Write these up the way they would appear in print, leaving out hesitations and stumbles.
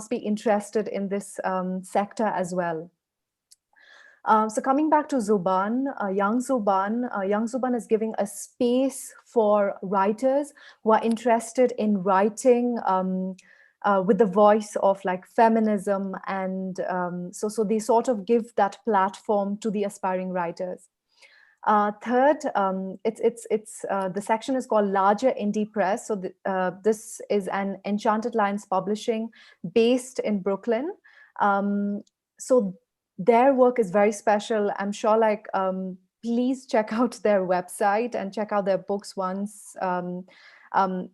be interested in this sector as well. So coming back to Zuban, Young Zuban is giving a space for writers who are interested in writing with the voice of like feminism, and so they sort of give that platform to the aspiring writers. Third, the section is called Larger Indie Press. So this is an Enchanted Lines Publishing based in Brooklyn. So their work is very special. I'm sure, like, please check out their website and check out their books once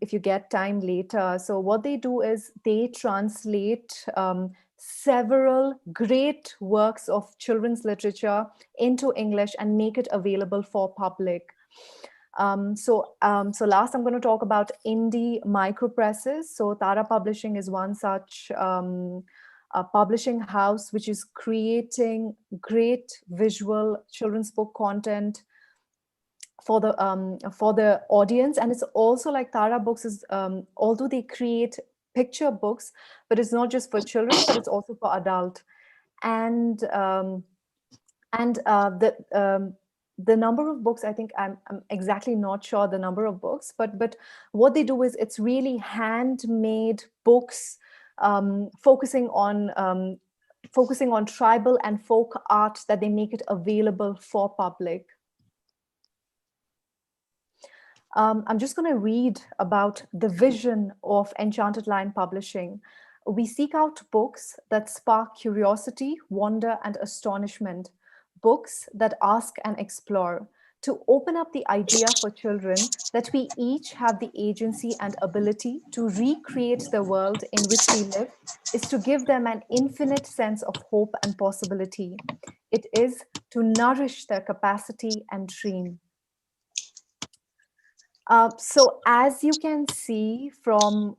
if you get time later. So what they do is they translate several great works of children's literature into English and make it available for public. So last I'm going to talk about indie micropresses. So Tara Publishing is one such a publishing house which is creating great visual children's book content for the audience. And it's also like Tara Books is, although they create picture books, but it's not just for children, but it's also for adult. And the number of books, I think I'm exactly not sure the number of books, but what they do is it's really handmade books, focusing on tribal and folk art, that they make it available for public. I'm just going to read about the vision of Enchanted Lion Publishing. We seek out books that spark curiosity, wonder, and astonishment, books that ask and explore, to open up the idea for children that we each have the agency and ability to recreate the world in which we live, is to give them an infinite sense of hope and possibility. It is to nourish their capacity and dream. So as you can see from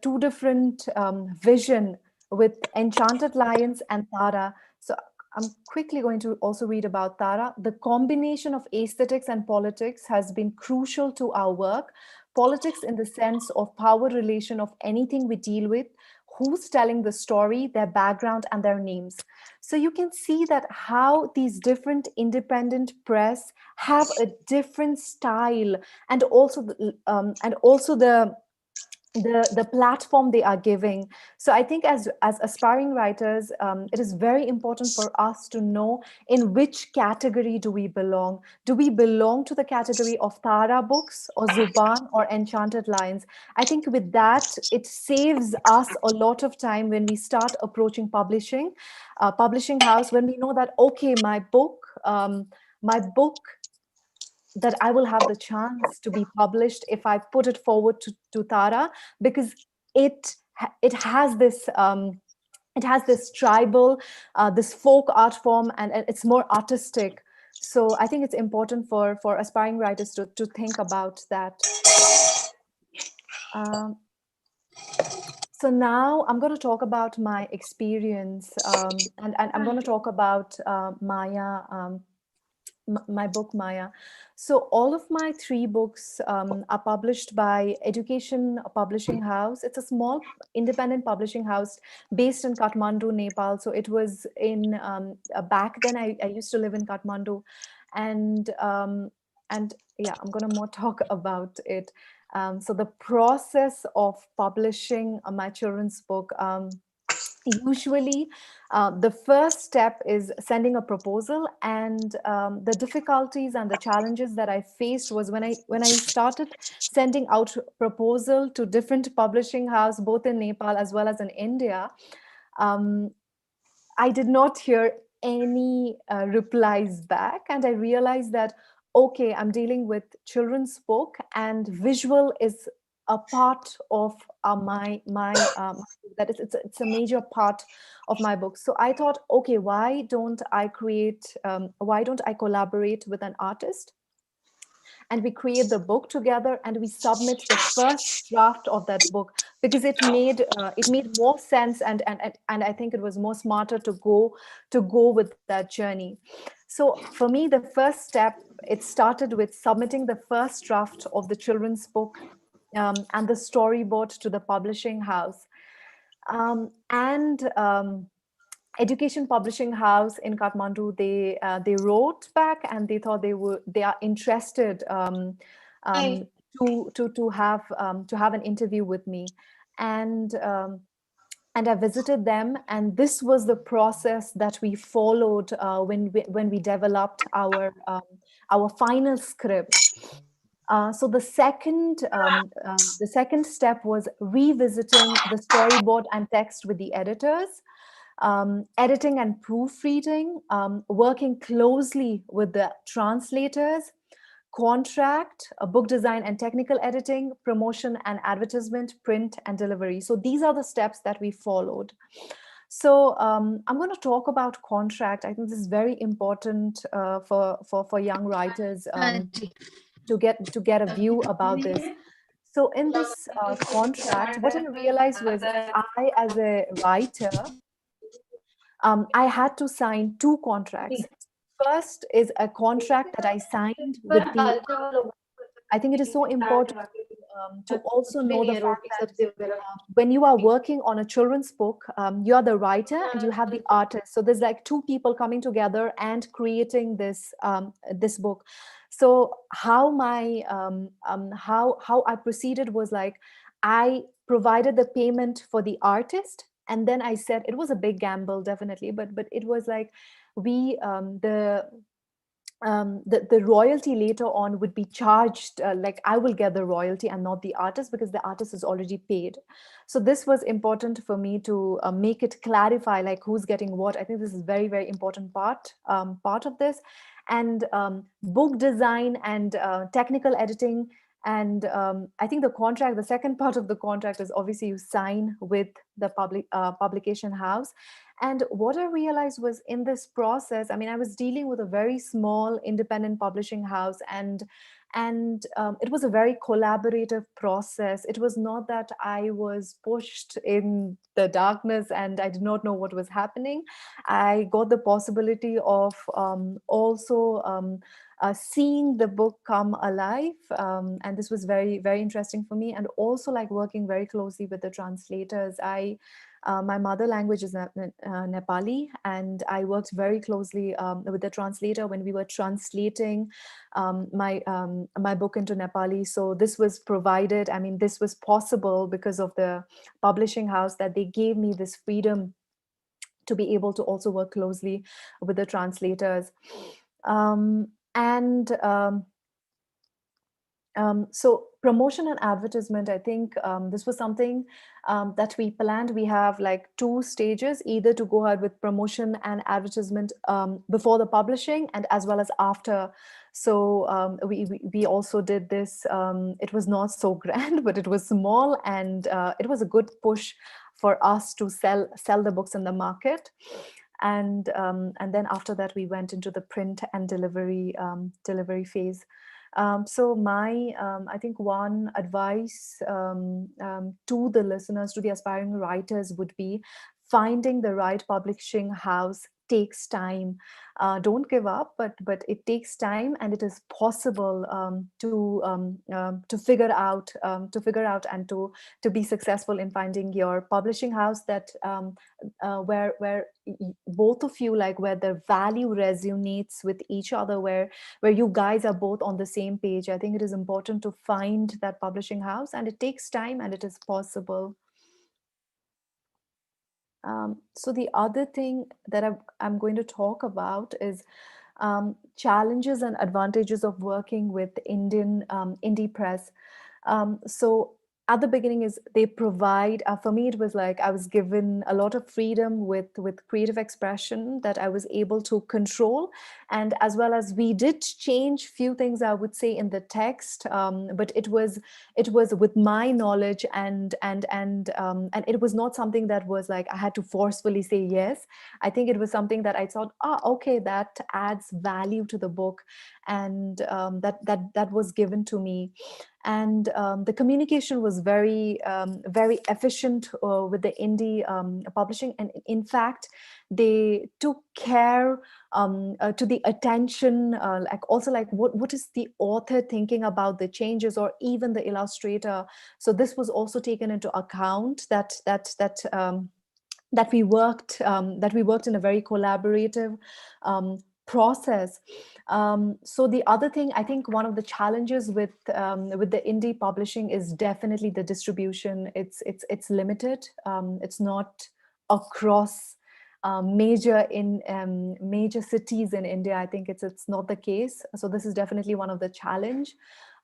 two different vision with Enchanted Lions and Tara. So I'm quickly going to also read about Tara. The combination of aesthetics and politics has been crucial to our work. Politics in the sense of power relation of anything we deal with, who's telling the story, their background, and their names. So you can see that how these different independent press have a different style, and also the platform they are giving. So I think as aspiring writers, it is very important for us to know in which category do we belong. Do we belong to the category of Tara Books or Zuban or Enchanted Lions? I think with that, it saves us a lot of time when we start approaching publishing house, when we know that, okay, my book that I will have the chance to be published if I put it forward to Tara, because it has this tribal, this folk art form, and it's more artistic. So I think it's important for aspiring writers to think about that. So now I'm going to talk about my experience, and I'm going to talk about Maya. My book Maya. So all of my 3 books are published by Education Publishing House. It's a small independent publishing house based in Kathmandu, Nepal. So it was in back then I used to live in Kathmandu, and yeah, I'm going to more talk about it. So the process of publishing my children's book. Usually, the first step is sending a proposal, and the difficulties and the challenges that I faced was when I started sending out proposal to different publishing house, both in Nepal as well as in India. I did not hear any replies back, and I realized that, okay, I'm dealing with children's book, and visual is a part of that is, it's a major part of my book. So I thought, okay, why don't I collaborate with an artist, and we create the book together, and we submit the first draft of that book, because it made more sense, and I think it was more smarter to go with that journey. So for me, the first step, it started with submitting the first draft of the children's book and the storyboard to the publishing house. And Education Publishing House in Kathmandu, they wrote back and they thought they are interested Hi. um, to have an interview with me, and and I visited them, and this was the process that we followed when we developed our final script. So the second step was revisiting the storyboard and text with the editors, editing and proofreading, working closely with the translators, contract, book design and technical editing, promotion and advertisement, print and delivery. So these are the steps that we followed. So I'm going to talk about contract. I think this is very important for young writers हाँ जी. to get a view about नहीं this. है. So in this contract, what I realized was I, as a writer, I had to sign two contracts. First is a contract that I signed पर with the. दाल चावल होगा. I think it is so important to also में know नहीं the है fact roti that सब्जी वगैरह. when you are working on a children's book, you are the writer and you have the artist. So there's like two people coming together and creating this book. So how I proceeded was like I provided the payment for the artist, and then I said it was a big gamble, definitely, but it was like we the royalty later on would be charged, like I will get the royalty and not the artist, because the artist is already paid. So this was important for me to make it clarify like who's getting what. I think this is very, very important part of this. And book design and technical editing, and I think the second part of the contract is obviously you sign with the publication house. And what I realized was in this process, I mean, I was dealing with a very small independent publishing house, and it was a very collaborative process. It was not that I was pushed in the darkness and I did not know what was happening. I got the possibility of also seeing the book come alive, and this was very, very interesting for me. And also like working very closely with the translators. My mother language is Nepali, and I worked very closely with the translator when we were translating my book into Nepali. So this was provided. I mean, this was possible because of the publishing house, that they gave me this freedom to be able to also work closely with the translators. And So promotion and advertisement, I think this was something that we planned. We have like two stages, either to go ahead with promotion and advertisement before the publishing and as well as after. So we also did this. It was not so grand, but it was small, and it was a good push for us to sell the books in the market. And then after that, we went into the print and delivery phase. So I think one advice to the listeners, to the aspiring writers, would be finding the right publishing house takes time. Don't give up, but it takes time, and it is possible to figure out and to be successful in finding your publishing house that where both of you, like where the value resonates with each other, where you guys are both on the same page. I think it is important to find that publishing house, and it takes time, and it is possible. So the other thing that I'm going to talk about is challenges and advantages of working with Indian indie press. So at the beginning is they provide, for me it was like I was given a lot of freedom with creative expression that I was able to control, and as well as we did change few things, I would say, in the text, but it was with my knowledge, and it was not something that was like I had to forcefully say yes. I think it was something that I thought, okay, that adds value to the book, and that was given to me. and the communication was very efficient with the indie publishing. And in fact, they took care to the attention, like also like what is the author thinking about the changes, or even the illustrator. So this was also taken into account, that we worked in a very collaborative process. So the other thing, I think one of the challenges with the indie publishing is definitely the distribution. It's limited. It's not across major cities in India. I think it's not the case. So this is definitely one of the challenge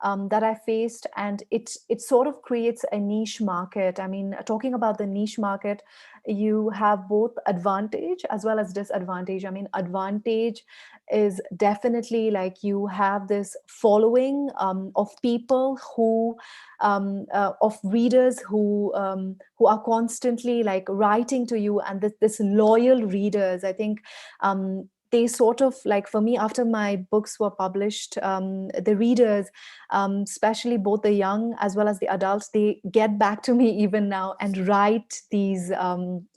that I faced, and it sort of creates a niche market. I mean, talking about the niche market, you have both advantage as well as disadvantage. I mean, advantage is definitely like you have this following of people of readers who are constantly like writing to you, and this loyal readers. I think they sort of like, for me, after my books were published, the readers, especially both the young as well as the adults, they get back to me even now and write these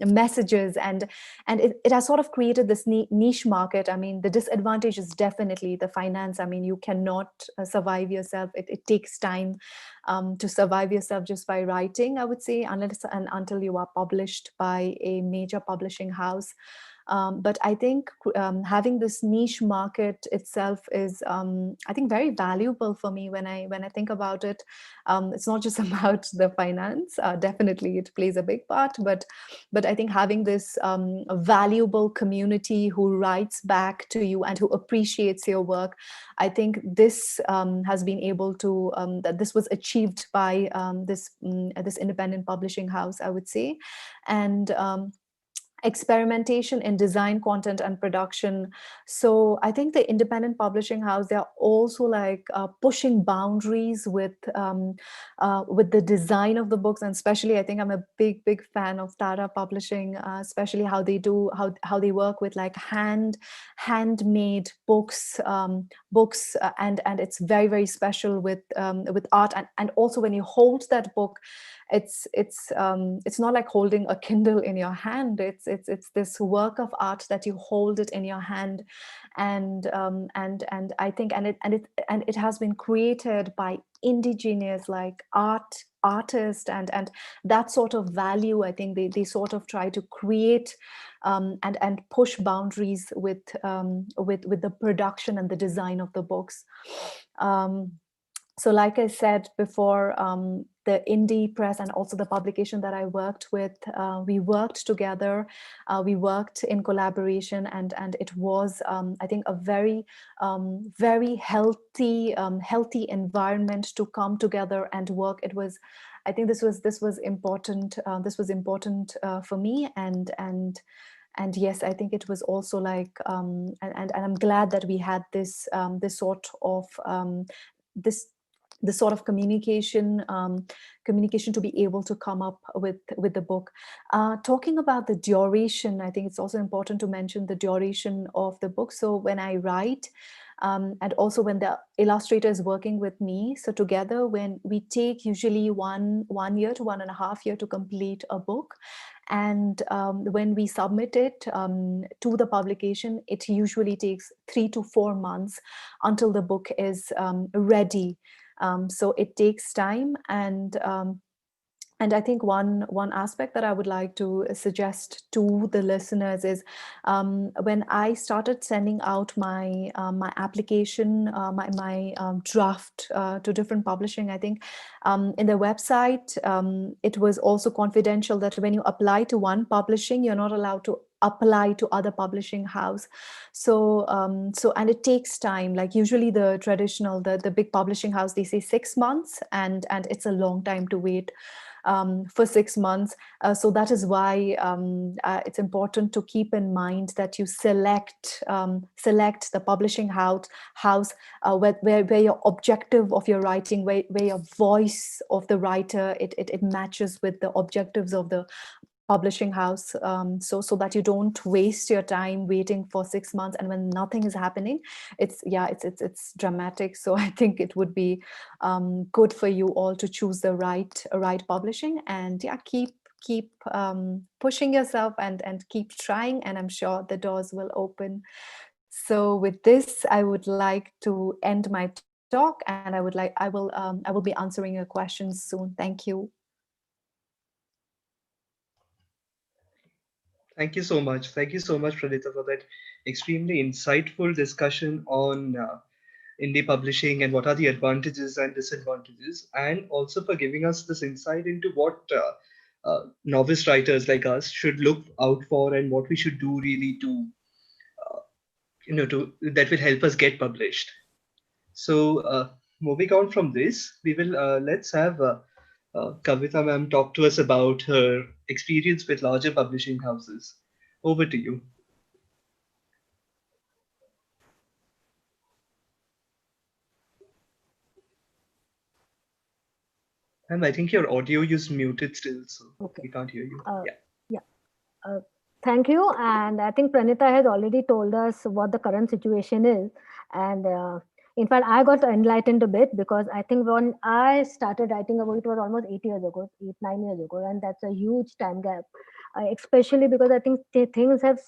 messages, and it has sort of created this niche market. I mean, the disadvantage is definitely the finance. I mean, you cannot survive yourself. It takes time to survive yourself just by writing, I would say, unless and until you are published by a major publishing house. But I think having this niche market itself is, I think, very valuable for me when I think about it. It's not just about the finance. Definitely, it plays a big part. But I think having this valuable community who writes back to you and who appreciates your work, I think this has been able to, that this was achieved by this independent publishing house, I would say. And experimentation in design, content, and production. So I think the independent publishing house, they're also like pushing boundaries with the design of the books. And especially, I think I'm a big fan of Tara Publishing, especially how they do, how they work with like handmade books, and it's very special with art. And also when you hold that book, it's not like holding a Kindle in your hand. It's this work of art that you hold it in your hand, and I think, and it has been created by indigenous like artists, and that sort of value. I think they sort of try to create and push boundaries with the production and the design of the books. So like I said before, the indie press and also the publication that I worked with, we worked together, we worked in collaboration, and it was, I think, a very healthy environment to come together and work. It was, I think this was important. This was important for me, and yes, I think it was also like, and I'm glad that we had this this sort of this sort of communication to be able to come up with the book. Talking about the duration, I think it's also important to mention the duration of the book. So when I write, and also when the illustrator is working with me, so together, when we take usually 1 year to 1.5 years to complete a book, and when we submit it to the publication, it usually takes 3 to 4 months until the book is ready. So it takes time, and I think one aspect that I would like to suggest to the listeners is, when I started sending out my my application, my draft to different publishing, I think in the website, it was also confidential that when you apply to one publishing, you're not allowed to apply to other publishing house. So and it takes time. Like usually the traditional, the big publishing house, they say 6 months, and it's a long time to wait for 6 months. So that is why it's important to keep in mind that you select the publishing house where your objective of your writing, where your voice of the writer, it matches with the objectives of the publishing house, so that you don't waste your time waiting for 6 months, and when nothing is happening, it's dramatic. So I think it would be good for you all to choose the right publishing, and keep pushing yourself, and keep trying, and I'm sure the doors will open. So with this, I would like to end my talk, and I will be answering your questions soon. Thank you. Thank you so much. Thank you so much, Pranita, for that extremely insightful discussion on indie publishing and what are the advantages and disadvantages, and also for giving us this insight into what novice writers like us should look out for and what we should do really to, to that will help us get published. So, moving on from this, we will let's have Kavita ma'am talk to us about her experience with larger publishing houses. Over to you. Ma'am, I think your audio is muted still, so Okay. we can't hear you. Yeah. Yeah. Uh, Thank you. And I think Pranita has already told us what the current situation is. And in fact, I got enlightened a bit because I think when I started writing about it was almost 8 years ago, 8, 9 years ago. And that's a huge time gap, especially because I think things have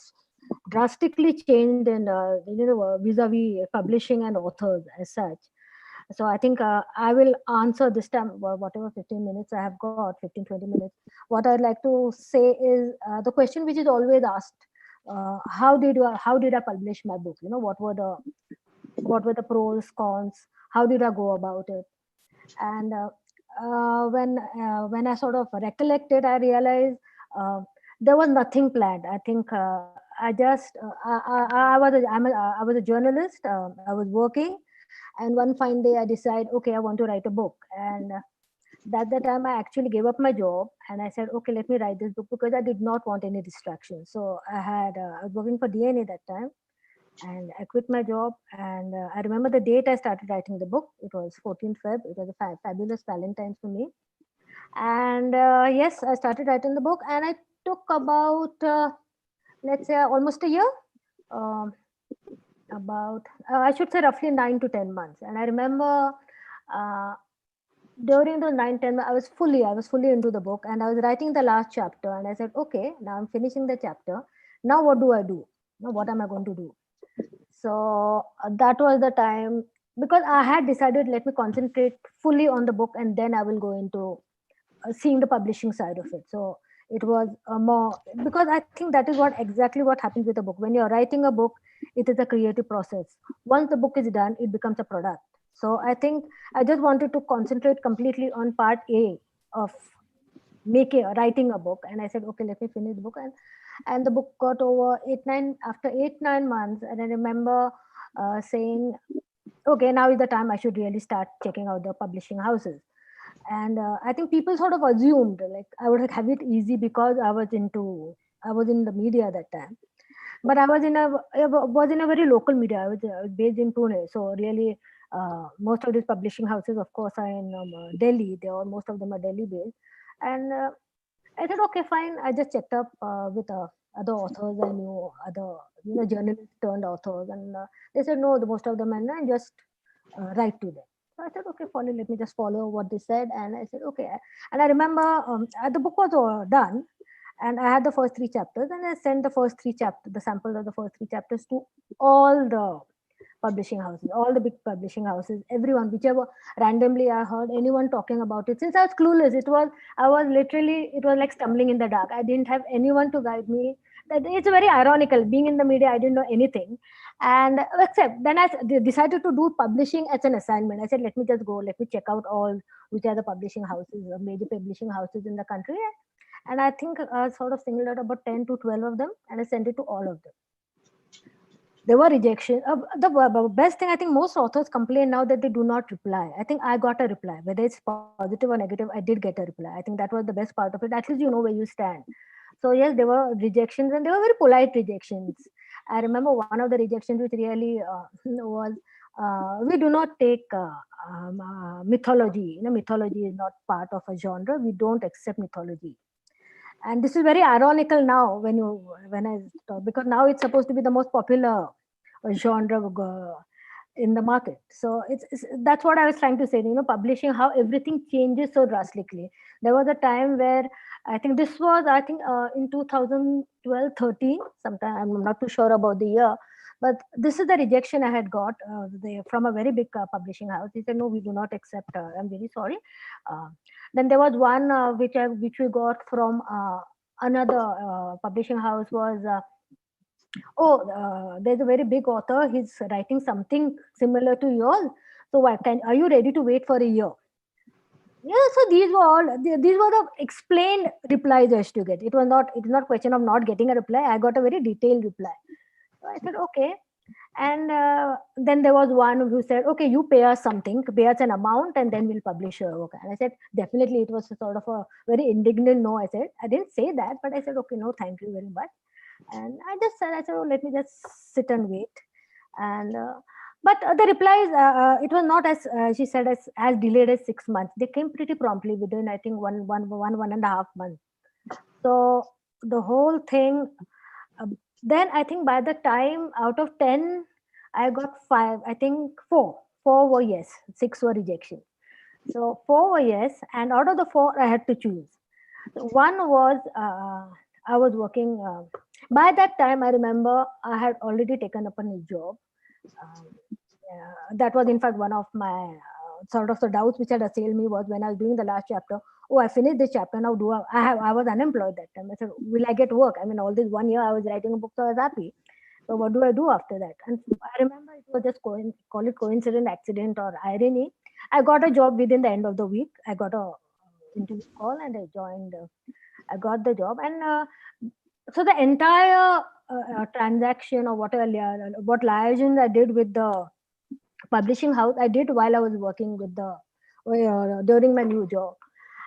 drastically changed in, vis-a-vis publishing and authors as such. So I think I will answer this time, whatever 15 minutes I have got, 15, 20 minutes. What I'd like to say is the question which is always asked, how did I publish my book? What were the pros, cons? How did I go about it? And when I sort of recollected, I realized uh, there was nothing planned. I think I just I was a journalist. I was working, and one fine day I decide, okay, I want to write a book. And at that time I actually gave up my job, and I said, okay, let me write this book, because I did not want any distraction. So I was working for DNA that time, and I quit my job. And I remember the date I started writing the book. It was 14th Feb. It was a fabulous Valentine's for me. And yes, I started writing the book, and I took about let's say almost a year. Um, about I should say roughly 9 to 10 months. And I remember uh, during those 9, 10, I was fully into the book, and I was writing the last chapter, and I said, okay, now I'm finishing the chapter. Now what do I do? Now what am I going to do? So that was the time, because I had decided, let me concentrate fully on the book, and then I will go into seeing the publishing side of it. So it was more, because I think that is exactly what happens with a book. When you're writing a book, it is a creative process. Once the book is done, it becomes a product. So I think I just wanted to concentrate completely on part A of writing a book. And I said, okay, let me finish the book. And the book got over 8, 9 months. And I remember saying, okay, now is the time I should really start checking out the publishing houses. And I think people sort of assumed like I would have it easy because I was in the media that time. But I was in a very local media. I was based in Pune. So really, most of these publishing houses, of course, are in Delhi. Most of them are Delhi based. And I said, okay, fine. I just checked up with other authors I knew, other journalists turned authors, and they said no, the most of them, and just write to them. So I said, okay, let me just follow what they said, and I said, okay. And I remember the book was done, and I had the first three chapters, and I sent the sample of the first three chapters to all the publishing houses, all the big publishing houses, everyone, whichever randomly I heard anyone talking about it. Since I was clueless, it was like stumbling in the dark. I didn't have anyone to guide me. That it's very ironical. Being in the media, I didn't know anything, and except then I decided to do publishing as an assignment. I said, let me just go, let me check out all which are the publishing houses, major publishing houses in the country, and I think sort of singled out about 10 to 12 of them, and I sent it to all of them. There were rejection. The best thing, I think most authors complain now that they do not reply. I think I got a reply, whether it's positive or negative. I did get a reply. I think that was the best part of it. At least you know where you stand. So yes, there were rejections, and they were very polite rejections. I remember one of the rejections which really was, we do not take mythology. Mythology is not part of a genre. We don't accept mythology. And this is very ironical now when I talk, because now it's supposed to be the most popular genre in the market. So it's that's what I was trying to say. Publishing, how everything changes so drastically. There was a time where I think this was, I think, in 2012, 13, sometime. I'm not too sure about the year, but this is the rejection I had got from a very big publishing house. He said, "No, we do not accept. I'm very sorry." Uh, then there was one which we got from another publishing house was. Oh, there's a very big author. He's writing something similar to yours. So are you ready to wait for a year? Yeah, so these were the explained replies I used to get. It is not question of not getting a reply. I got a very detailed reply. So I said, okay. And then there was one who said, okay, you pay us something, pay us an amount, and then we'll publish your work. And I said, definitely. It was a sort of a very indignant no. I didn't say that, but I said, okay, no, thank you very much. And I said, oh, let me just sit and wait. And but the replies, it was not as she said, as delayed as 6 months. They came pretty promptly within, I think, one and a half months. So the whole thing. Then I think by the time out of 10, I got five. I think four. Four were yes, six were rejection. So four were yes, and out of the four, I had to choose. One was I was working. By that time, I remember I had already taken up a new job. Um, that was, in fact, one of my sort of the doubts which had assailed me was when I was doing the last chapter. Oh, I finished this chapter now. I was unemployed that time. I said, will I get work? I mean, all this 1 year I was writing a book, so I was happy. So what do I do after that? And I remember it was just call it coincidence, accident, or irony. I got a job within the end of the week. I got a interview call and I joined. I got the job, and so the entire transaction or whatever what liaison I did with the publishing house, I did while I was working with the during my new job.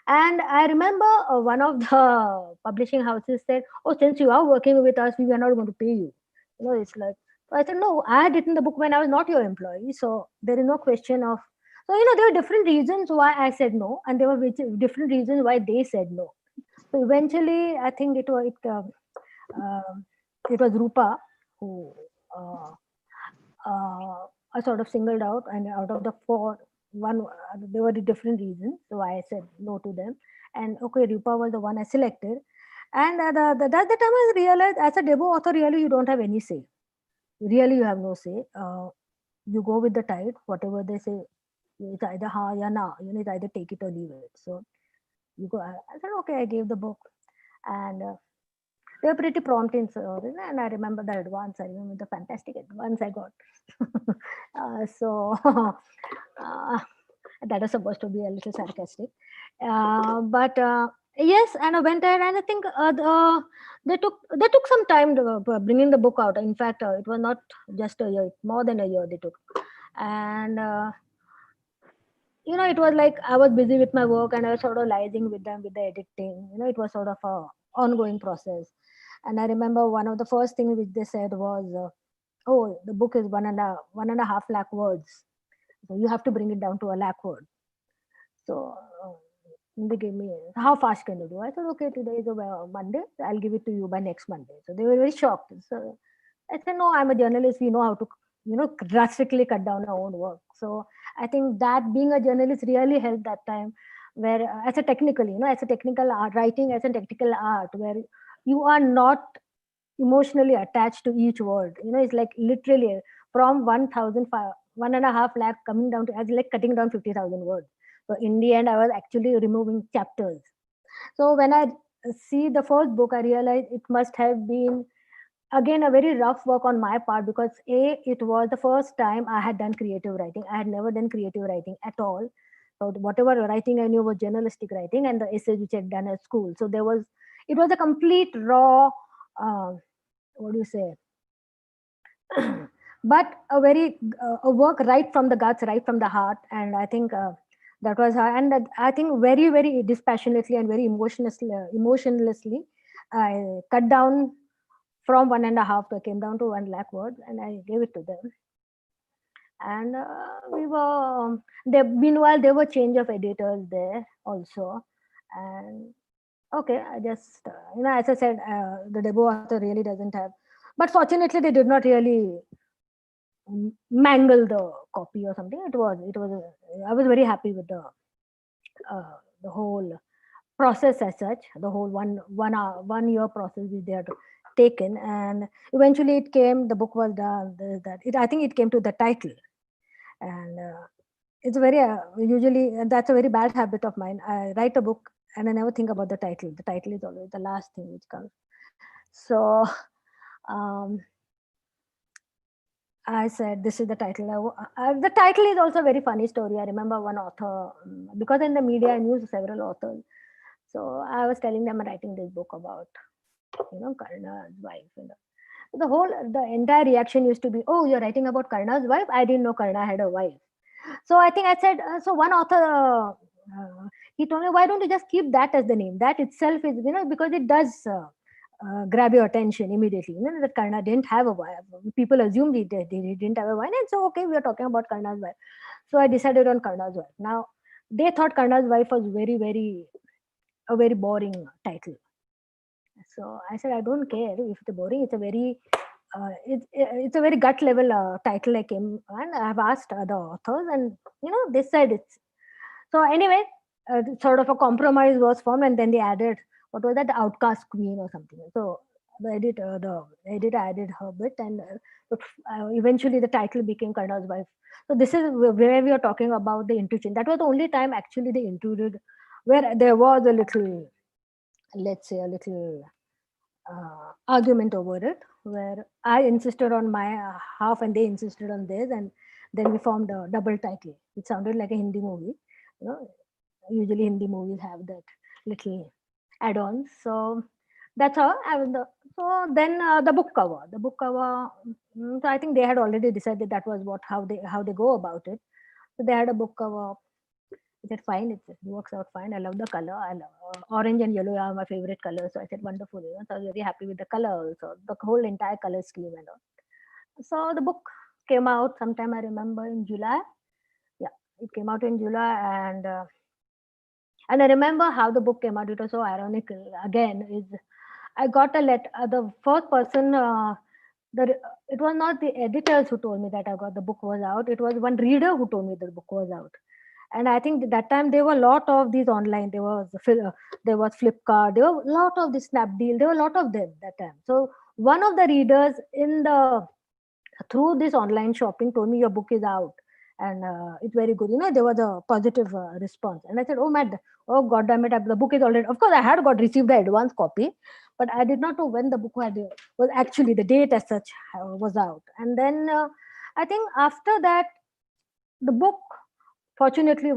And I remember one of the publishing houses said, "Oh, since you are working with us, we are not going to pay you." It's like, so I said, "No, I had written the book when I was not your employee, so there is no question of." So there were different reasons why I said no, and there were different reasons why they said no. So eventually, I think um, it was Rupa who uh, I sort of singled out, and out of the four, one there were different reasons, so I said no to them. And okay, Rupa was the one I selected. And that's the time I realized, as a debut author, really you don't have any say. Really, you have no say. You go with the tide, whatever they say. It's either ha ya na. It's either take it or leave it. So you go. I said okay. I gave the book, and they were pretty prompt in serving, and I remember the advance. I remember the fantastic advance I got. So that was supposed to be a little sarcastic, but yes, and I went ahead, and I think they took some time to bringing the book out. In fact, it was not just a year; more than a year they took, and. It was like I was busy with my work and I was sort of liaising with them with the editing. It was sort of a ongoing process. And I remember one of the first things which they said was, "Oh, the book is 1.5 lakh words, so you have to bring it down to a lakh word." So they gave me, "How fast can you do?" I said, "Okay, today is a Monday. I'll give it to you by next Monday." So they were very shocked. So I said, "No, I'm a journalist. We know how to, drastically cut down our own work." So I think that being a journalist really helped that time, where as a technical art, writing as a technical art, where you are not emotionally attached to each word. It's like literally from 1.5 lakh coming down to, as like cutting down 50,000 words. So in the end, I was actually removing chapters. So when I see the first book, I realized it must have been again a very rough work on my part, because it was the first time I had done creative writing. I had never done creative writing at all. So whatever writing I knew was journalistic writing and the essays which I had done at school. So it was a complete raw, uh, what do you say, but a work right from the guts, right from the heart. And I think that was her. And I think very, very dispassionately and very emotionlessly, I cut down from 1.5 to, I came down to 1 lakh words, and I gave it to them. And we were there. Meanwhile, there were change of editors there also, and Okay, I just, as I said, the debut author really doesn't have, but fortunately they did not really mangle the copy or something. I was very happy with the whole process as such, the whole 1 year process which they had taken, and eventually it came. The book was done. I think it came to the title, and it's very usually, and that's a very bad habit of mine. I write a book and I never think about the title. The title is always the last thing which comes. So um, I said, this is the title. The title is also a very funny story. I remember one author, because in the media I knew several authors. So I was telling them I'm writing this book about, Karna's wife. The entire reaction used to be, oh, you're writing about Karna's wife? I didn't know Karna had a wife. So I think I said, so one author, he told me, why don't you just keep that as the name? That itself is, because it does grab your attention immediately. That Karna didn't have a wife. People assumed he didn't have a wife. And so, okay, we are talking about Karna's wife. So I decided on Karna's wife. Now, they thought Karna's wife was a very boring title. So I said, I don't care if it's boring. It's a very it's a very gut level title I came, and I've asked other authors, and they said it's. So anyway, sort of a compromise was formed, and then they added, what was that, the outcast queen or something. So the editor added her bit, and eventually the title became Karna's wife. So this is where we are talking about the intuition. That was the only time actually they intruded, where there was a little, let's say, a little argument over it, where I insisted on my half and they insisted on theirs, and then we formed a double title. It sounded like a Hindi movie. You know, usually Hindi movies have that little add-ons. So that's how I was the. So then the book cover. The book cover. So I think they had already decided that was how they go about it. So they had a book cover. I said, fine, it works out fine. I love the color. I love orange and yellow are my favorite colors. So I said, wonderful. So I was very happy with the color also, the whole entire color scheme and all. So the book came out sometime, I remember, in July. Yeah, it came out in July, and I remember how the book came out. It was so ironical. Again, is I got a letter. The first person, it was not the editors who told me that I got the book was out. It was one reader who told me the book was out. And I think that time there were a lot of these online. There was Flipkart. There were a lot of the Snapdeal. There were a lot of them that time. So one of the readers through this online shopping told me your book is out, and it's very good. There was a positive response, and I said, oh god damn it, the book is already. Of course, I had got received the advance copy, but I did not know when the book was actually the date as such was out. And then I think after that, the book fortunately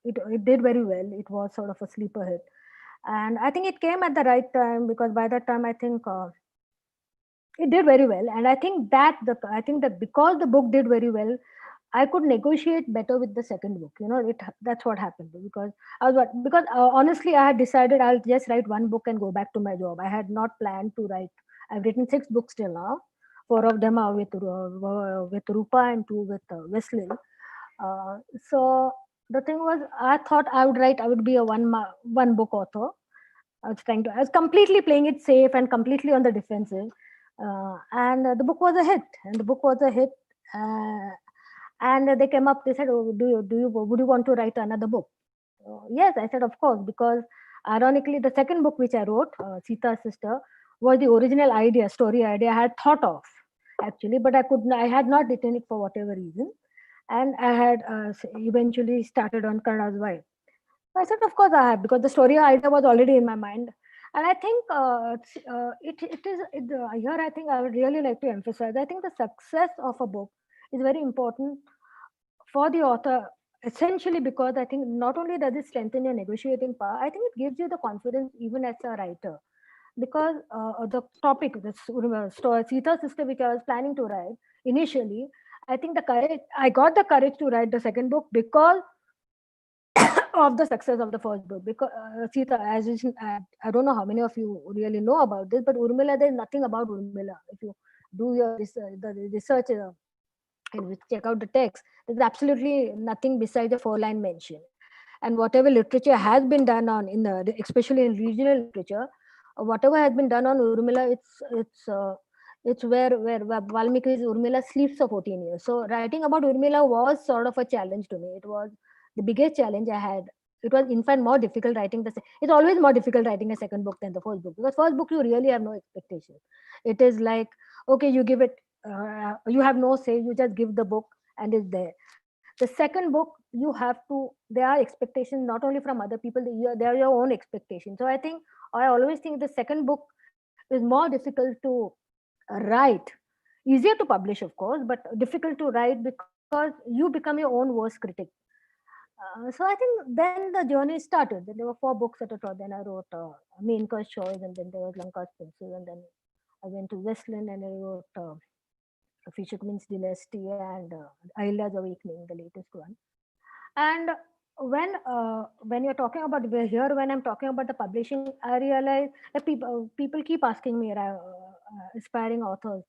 it did very well. It was sort of a sleeper hit, and I think it came at the right time, because by that time I think it did very well. And I think that because the book did very well, I could negotiate better with the second book. That's what happened, because honestly I had decided I'll just write one book and go back to my job. I had not planned to write. I've written 6 books till now. 4 of them are with Rupa and 2 with Wesley. So the thing was, I thought I would be a one book author. I was completely playing it safe and completely on the defensive. And the book was a hit. And they came up, they said, oh, would you want to write another book? Yes, I said, of course, because ironically, the second book which I wrote, Sita's Sister, was the original story idea I had thought of actually, but I had not written it for whatever reason. And I had eventually started on Karna's wife. So I said, of course I have, because the story idea was already in my mind. And I think here I think I would really like to emphasize, I think the success of a book is very important for the author, essentially because I think not only does it strengthen your negotiating power, I think it gives you the confidence even as a writer. Because the topic, this story, Sita's Sister, which I was planning to write initially, I think I got the courage to write the second book because of the success of the first book. Because Sita, I don't know how many of you really know about this, but Urmila, there is nothing about Urmila. If you do the research and check out the text, there's absolutely nothing besides a 4-line mention. and whatever literature has been done on in the, especially in regional literature, whatever has been done on Urmila, it's where Valmiki's Urmila sleeps for 14 years. So writing about Urmila was sort of a challenge to me. It was the biggest challenge I had. It was in fact more difficult writing it's always more difficult writing a second book than the first book, because first book you really have no expectation. It is like, okay, you give it, you have no say, you just give the book and it's there. The second book, you have to, there are expectations not only from other people, they are your own expectations. So I think, I always think the second book is more difficult to write, easier to publish of course, but difficult to write because you become your own worst critic. So I think then the journey started. Then there were 4 books at a time. Then I wrote Main Course Choice, and then there was Lanka's Pencil, and then I went to Westland and I wrote Fisherman's Dynasty and Ayla's Awakening, the latest one. And when you're talking about, we're here, when I'm talking about the publishing, I realize that people keep asking me, aspiring authors,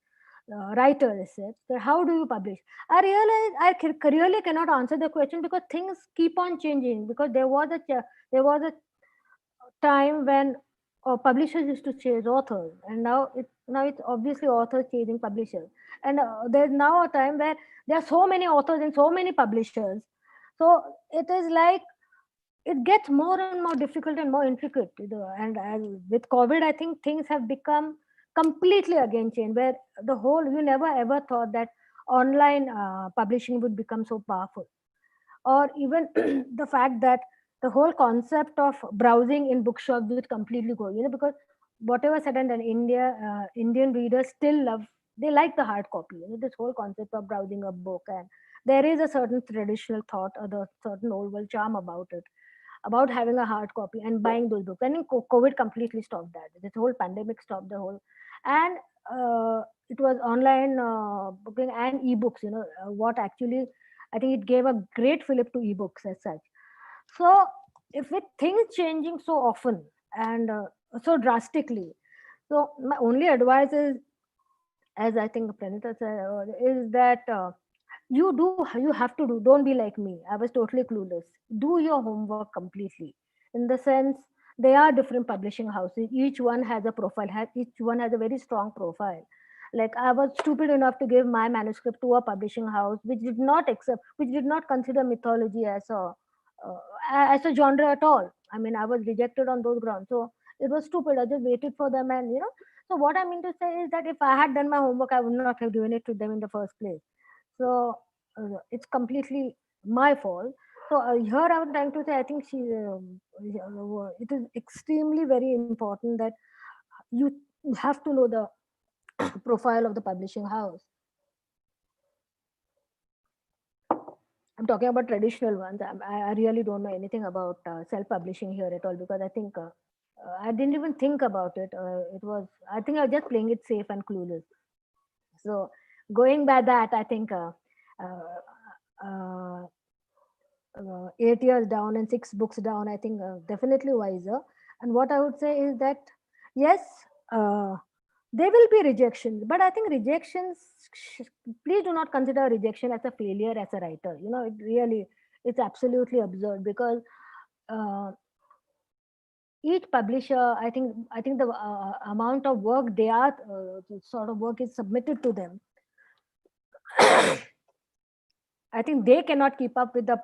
writers, that how do you publish? I realize really cannot answer the question, because things keep on changing. Because there was a time when publishers used to chase authors, and now it's obviously authors chasing publishers. And there's now a time where there are so many authors and so many publishers, so it is like it gets more and more difficult and more intricate, and with COVID, I think things have become completely again changed, where the whole, you never ever thought that online publishing would become so powerful, or even the fact that the whole concept of browsing in bookshops would completely go, because whatever said and done, Indian readers still love, they like the hard copy, this whole concept of browsing a book. And there is a certain traditional thought or the certain old world charm about it, about having a hard copy and buying those books. And COVID completely stopped that. This whole pandemic stopped the whole, and it was online booking and ebooks. What actually, I think it gave a great fillip to ebooks as such. So if with things changing so often and so drastically, so my only advice is, as I think Pranita said, is that you have to do. Don't be like me. I was totally clueless. Do your homework completely. In the sense, they are different publishing houses. Each one has a profile. Each one has a very strong profile. Like I was stupid enough to give my manuscript to a publishing house which did not accept, which did not consider mythology as a genre at all. I mean, I was rejected on those grounds. So it was stupid. I just waited for them, and So what I mean to say is that if I had done my homework, I would not have given it to them in the first place. So it's completely my fault. So here I'm trying to say, I think it is extremely very important that you have to know the profile of the publishing house. I'm talking about traditional ones. I really don't know anything about self-publishing here at all, because I think I didn't even think about it. I think I was just playing it safe and clueless. So going by that, I think uh, uh, 8 years down and 6 books down, I think definitely wiser. And what I would say is that, yes, uh, there will be rejections, but I think rejections, please do not consider rejection as a failure as a writer. It's absolutely absurd, because uh, each publisher, I think the amount of work they are, the sort of work is submitted to them, I think they cannot keep up with the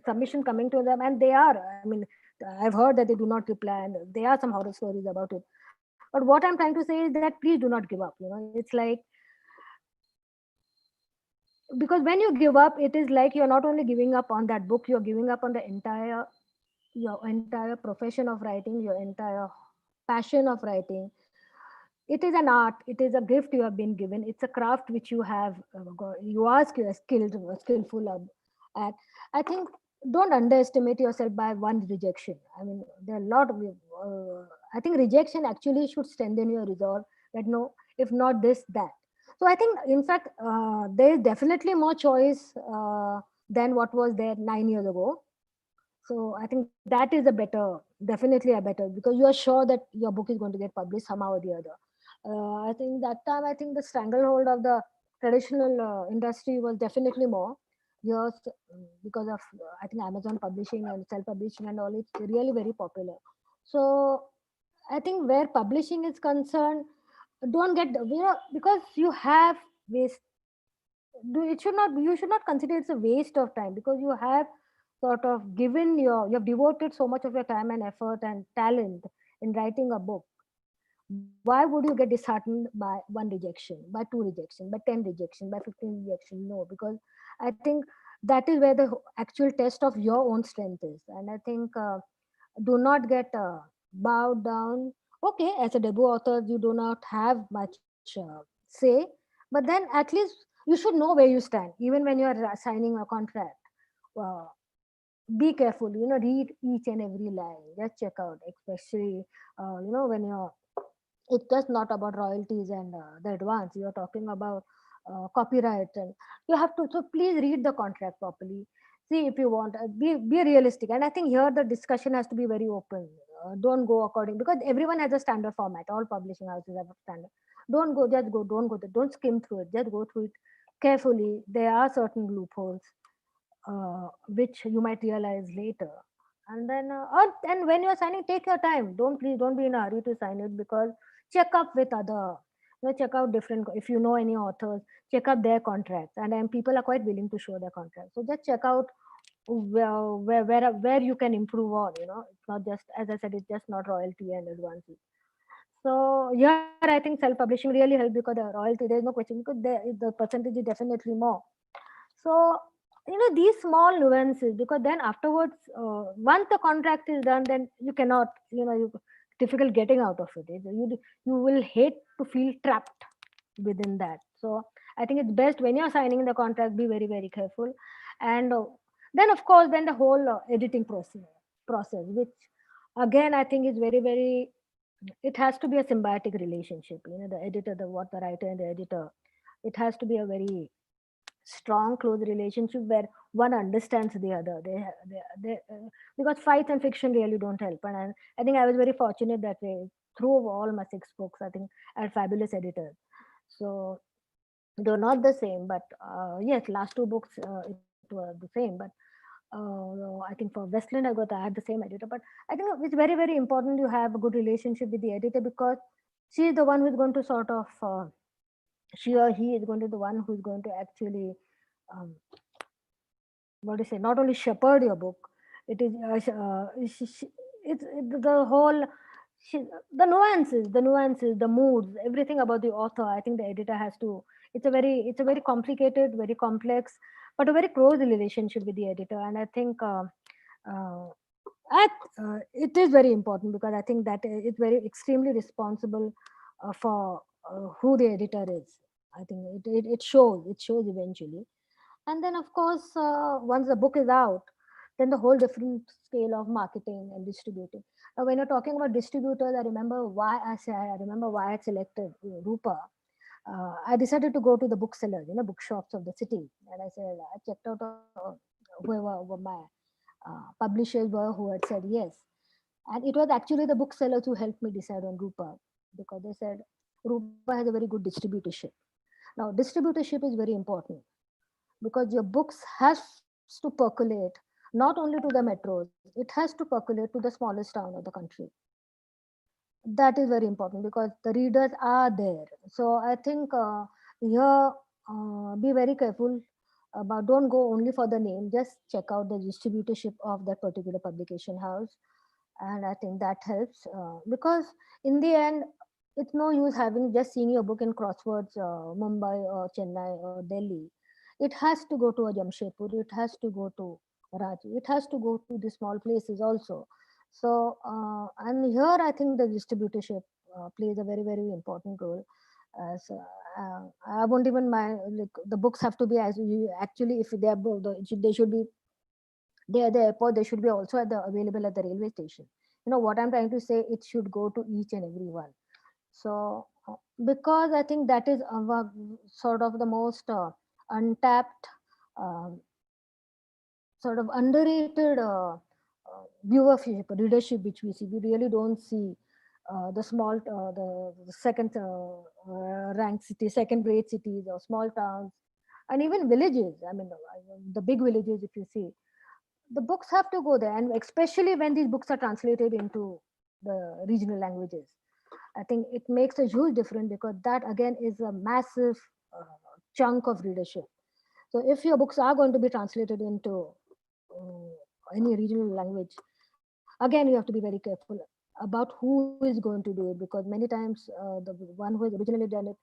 submission coming to them, and they are. I mean, I've heard that they do not reply, and there are some horror stories about it. But what I'm trying to say is that please do not give up. It's like, because when you give up, it is like you're not only giving up on that book, you're giving up on the entire profession of writing, your entire passion of writing. It is an art, it is a gift you have been given, it's a craft which you have you are skillful at. I think don't underestimate yourself by one rejection. I mean, there are a lot of I think rejection actually should strengthen your resolve, that no, if not this, that. So I think, in fact, there is definitely more choice than what was there 9 years ago. So I think that is a better, definitely a better, because you are sure that your book is going to get published somehow or the other. I think that time, I think the stranglehold of the traditional industry was definitely more. years, because of I think Amazon publishing and self publishing and all, it's really very popular. So I think where publishing is concerned, don't get, because you have waste. It should not, you should not consider it's a waste of time, because you have sort of given you have devoted so much of your time and effort and talent in writing a book. Why would you get disheartened by one rejection, by two rejection, by 10 rejection, by 15 rejection? No, because I think that is where the actual test of your own strength is. And I think do not get bowed down. Okay, as a debut author, you do not have much say, but then at least you should know where you stand, even when you are signing a contract. Uh, be careful, read each and every line, just check out, especially when you're, it's just not about royalties and the advance, you're talking about copyright, and you have to, so please read the contract properly. See, if you want, be realistic. And I think here the discussion has to be very open. Don't go according, because everyone has a standard format, all publishing houses have a standard. Don't go there, don't skim through it, just go through it carefully. There are certain loopholes which you might realize later. And then and when you're signing, take your time. Please don't be in a hurry to sign it, because check up with other, check out different, if you know any authors, check out their contracts. And then people are quite willing to show their contracts, so just check out where you can improve on. It's not just, as I said, it's just not royalty and advances. So here I think self-publishing really helps, because the royalty, there's no question, because the percentage is definitely more. So these small nuances, because then afterwards, once the contract is done, then you cannot, you difficult getting out of it. You will hate to feel trapped within that. So I think it's best, when you're signing the contract, be very very careful. And then of course, then the whole editing process, which again I think is very very, it has to be a symbiotic relationship. The editor, the writer and the editor, it has to be a very strong close relationship where one understands the other. Because fights and fiction really don't help. And I think I was very fortunate that way. Through all my 6 books, I think I had fabulous editors. So they're not the same, but yes, last 2 books it was the same. But I think for Westland I had the same editor. But I think it's very very important you have a good relationship with the editor, because she is the one who is going to sort of she or he is going to the one who is going to actually um, what do you say, not only shepherd your book. It is the whole, she, the nuances, the moods, everything about the author. I think the editor has to, it's a very complicated, very complex, but a very close relationship with the editor. And I think uh, it is very important, because I think that it's very extremely responsible for who the editor is. I think it shows eventually. And then of course, once the book is out, then the whole different scale of marketing and distributing. Now when you're talking about distributors, I remember why I selected Rupa. I decided to go to the booksellers, bookshops of the city. And I said, I checked out whoever were my publishers were, who had said yes. And it was actually the booksellers who helped me decide on Rupa, because they said Rupa has a very good distributorship. Now distributorship is very important, because your books has to percolate not only to the metros, it has to percolate to the smallest town of the country. That is very important, because the readers are there. So I think here, be very careful about, don't go only for the name, just check out the distributorship of that particular publication house. And I think that helps, because in the end, it's no use having just seeing your book in crosswords, Mumbai or Chennai or Delhi. It has to go to a Jamshedpur, it has to go to Ranchi, it has to go to the small places also. So and here I think the distributorship plays a very very important role. As I won't even mind, like the books have to be, as you actually, if they are they should be, they at the airport, they should be also available at the railway station. What I'm trying to say, it should go to each and every one. So because I think that is sort of the most untapped, um, sort of underrated viewership, readership, which we see. We really don't see the small, the second ranked cities, second grade cities or small towns. and even villages. I mean, the big villages, if you see, the books have to go there, and especially when these books are translated into the regional languages. I think it makes a huge difference, because that again is a massive uh, chunk of readership. So if your books are going to be translated into any regional language, again you have to be very careful about who is going to do it, because many times the one who has originally done it,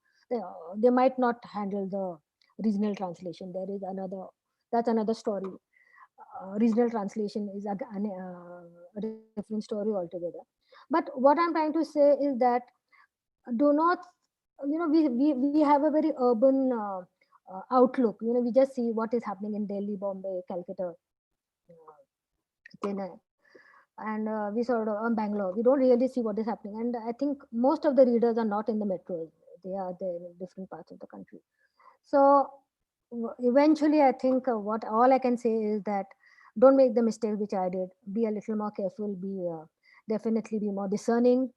they might not handle the regional translation. There is another, that's another story. Regional translation is a different story altogether. But what I'm trying to say is that do not, we have a very urban outlook. We just see what is happening in Delhi, Bombay, Calcutta, Chennai, and we sort of on Bangalore. We don't really see what is happening, and I think most of the readers are not in the metros. They are there in different parts of the country. So eventually, I think what all I can say is that don't make the mistake which I did. Be a little more careful. Be definitely be more discerning.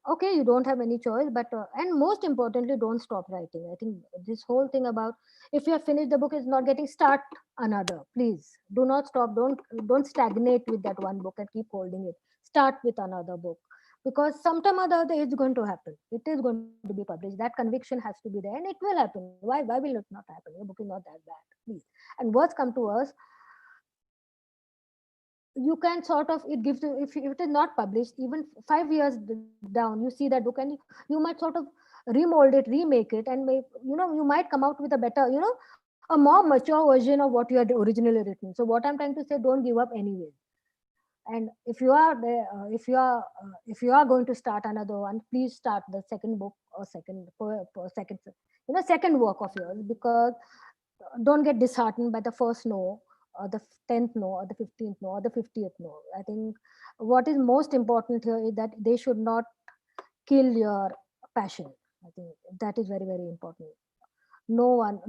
Okay, you don't have any choice, but and most importantly, don't stop writing. I think this whole thing about, if you have finished the book is not getting, start another. Please do not stop. Don't stagnate with that one book and keep holding it. Start with another book, because sometime or the other it's going to happen. It is going to be published. That conviction has to be there, and it will happen. Why will it not happen? Your book is not that bad, please. And words come to us, you can sort of, it gives you, if it is not published even 5 years down, you see that book, and you might sort of remold it, remake it, and make, you might come out with a better, a more mature version of what you had originally written. So what I'm trying to say, don't give up anyway. And if you are there, if you are going to start another one, please start the second book, or second, second work of yours, because don't get disheartened by the first no, or the 10th no, or the 15th no, or the 50th no. I think what is most important here is that they should not kill your passion. I think that is very, very important. No one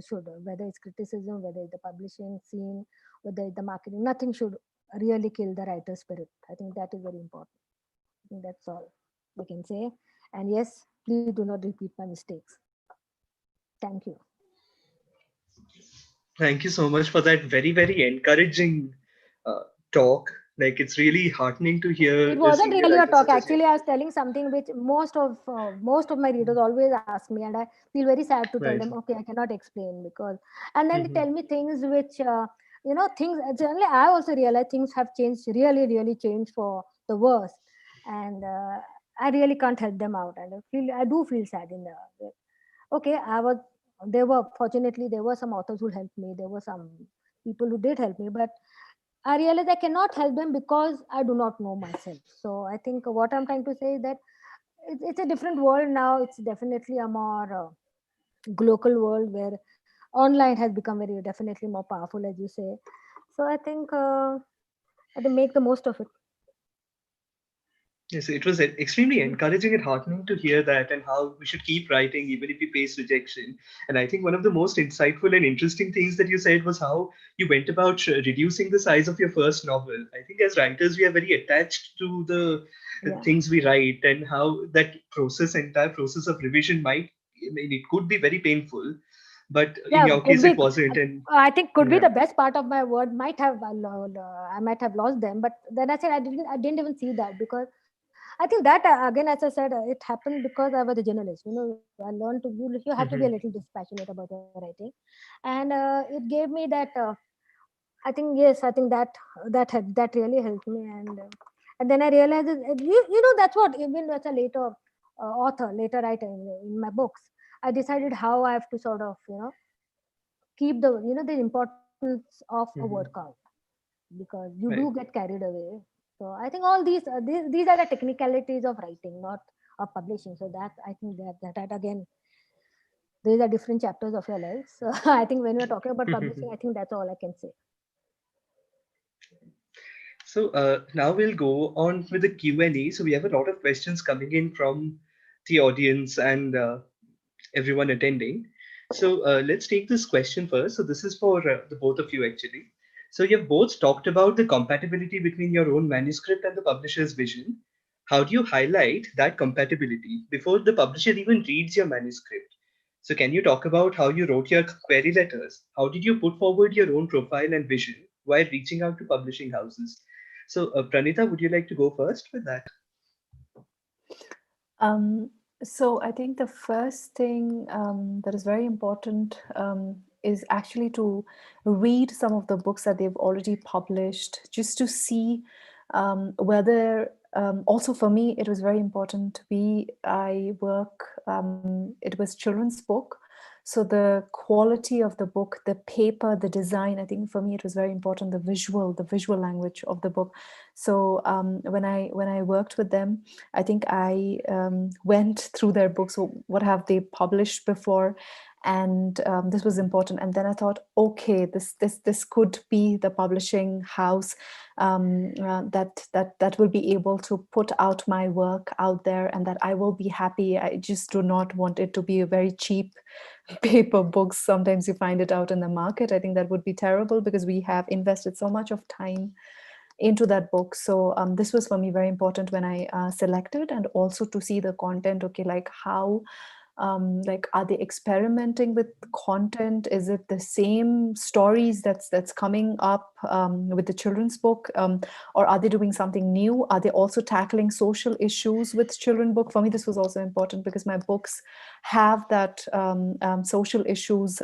should, whether it's criticism, whether it's the publishing scene, whether it's the marketing, nothing should really kill the writer's spirit. I think that is very important. I think that's all we can say. And yes, please do not repeat my mistakes. Thank you. Thank you so much for that very, very encouraging uh, talk. Like, it's really heartening to It hear a wasn't senior really a writer talk. such as you. Actually, I was telling something which most of my readers always ask me, and I feel very sad to tell them, Right. okay, I cannot explain, because, and then they Mhm. tell me things which, things. Generally, I also realize things have changed, really, really changed for the worse, and I really can't help them out, and I do feel sad in the. Okay, there were, fortunately, there were some authors who helped me. There were some people who did help me, but I realize I cannot help them because I do not know myself. So I think what I'm trying to say is that it's a different world now. It's definitely a more global world, where online has become very definitely more powerful, as you say. So I think I have to make the most of it. Yes, it was extremely encouraging and heartening to hear that, and how we should keep writing even if we face rejection. And I think one of the most insightful and interesting things that you said was how you went about reducing the size of your first novel. I think as writers, we are very attached to the Yeah. things we write, and how that entire process of revision might, I mean, it could be very painful, but in Yeah, your could case, be. it wasn't. And I think could be yeah. the best part of my word. I might have lost them, but then I said I didn't even see that, because I think that again, as I said, it happened because I was a journalist. I learned to you have to be a little Mhm. dispassionate about your writing, and it gave me that. I think yes, I think that really helped me, and then I realized that, that's what, even as a later author, later writer in my books, I decided how I have to sort of keep the importance of a word count, Mhm. because you do Right. get carried away. So I think all these are the technicalities of writing, not of publishing. So that I think that again, these are different chapters of your life. So I think when we're talking about publishing, I think that's all I can say. So now we'll go on with the Q&A. So we have a lot of questions coming in from the audience and everyone attending. So let's take this question first. So this is for the both of you actually. So you've both talked about the compatibility between your own manuscript and the publisher's vision. How do you highlight that compatibility before the publisher even reads your manuscript? So, can you talk about how you wrote your query letters? How did you put forward your own profile and vision while reaching out to publishing houses? So, Pranita, would you like to go first with that? Um, so I think the first thing that is very important is actually to read some of the books that they've already published, just to see whether. Also, for me, it was very important. I work. It was children's book, so the quality of the book, the paper, the design. I think for me, it was very important. The visual language of the book. So when I worked with them, I think I went through their books. So what have they published before? And this was important. And then I thought, okay, this could be the publishing house that will be able to put out my work out there, and that I will be happy. I just do not want it to be a very cheap paper books. Sometimes you find it out in the market. I think that would be terrible, because we have invested so much of time into that book. So this was for me very important when I selected, and also to see the content. Okay, like how, like, are they experimenting with content? Is it the same stories that's coming up with the children's book, or are they doing something new? Are they also tackling social issues with children book? For me, this was also important, because my books have that social issues.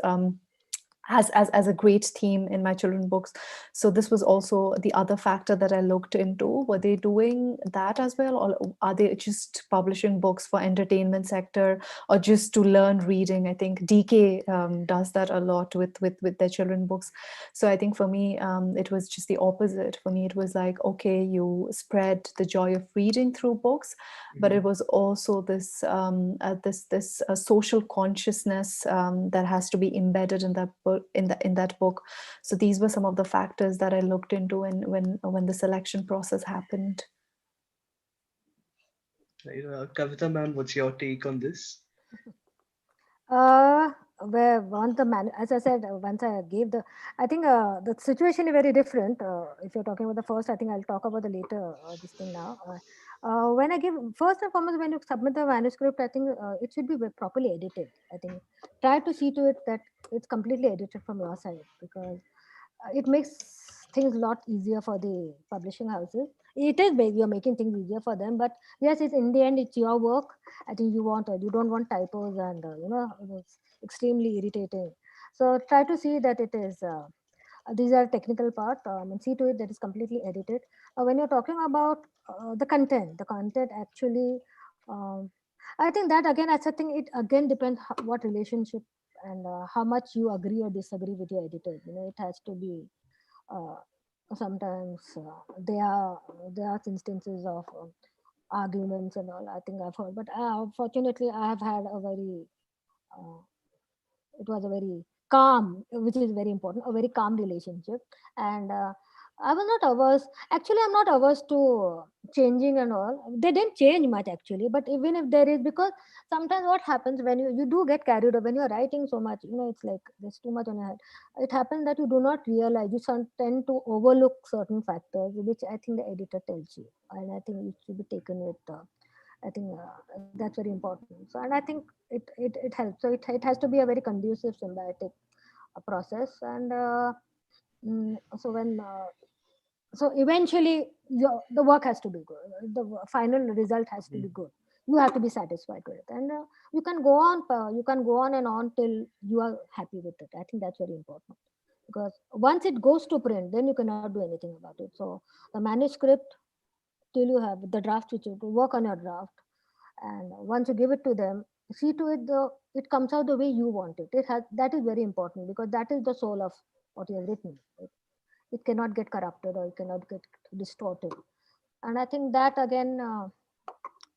As a great theme in my children books. So this was also the other factor that I looked into. Were they doing that as well, or are they just publishing books for entertainment sector, or just to learn reading? I think DK does that a lot with their children books. So I think for me, it was just the opposite. For me, it was like, okay, you spread the joy of reading through books, but it Mhm. was also this social consciousness that has to be embedded in that book, in that book. So these were some of the factors that I looked into when the selection process happened. Kavita ma'am, what's your take on this? Uh, where once the man, as I said, once I gave the, I think the situation is very different. If you're talking about the first, I think I'll talk about the later this thing now. When I give first and foremost, when you submit the manuscript, I think it should be properly edited. I think try to see to it that it's completely edited from your side, because it makes things a lot easier for the publishing houses. It is you're making things easier for them, but yes, it's in the end it's your work. I think you don't want typos, and it's extremely irritating. So try to see that it is these are technical part, and see to it that is completely edited. When you're talking about the content actually, um, I think that again, as a thing, it again depends what relationship and how much you agree or disagree with your editor. It has to be uh, sometimes there are instances of arguments and all. I think I've heard, but fortunately, I have had a very uh, it was a very calm, which is very important, a very calm relationship. And I was not averse. Actually, I'm not averse to changing and all. They didn't change much actually, but even if there is, because sometimes what happens when you do get carried away, when you're writing so much, it's like there's too much on your head. It happens that you do not realize, you tend to overlook certain factors, which I think the editor tells you. And I think it should be taken with I think that's very important. So, and I think it helps. So it has to be a very conducive, symbiotic process. And so when so eventually the work has to be good. The final result has to be good. You have to be satisfied with it, and you can go on. You can go on and on till you are happy with it. I think that's very important, because once it goes to print, then you cannot do anything about it. So the manuscript, till you have the draft, which you to work on your draft, and once you give it to them, see to it it comes out the way you want it. That is very important, because that is the soul of what you have written. It cannot get corrupted, or it cannot get distorted. And I think that again,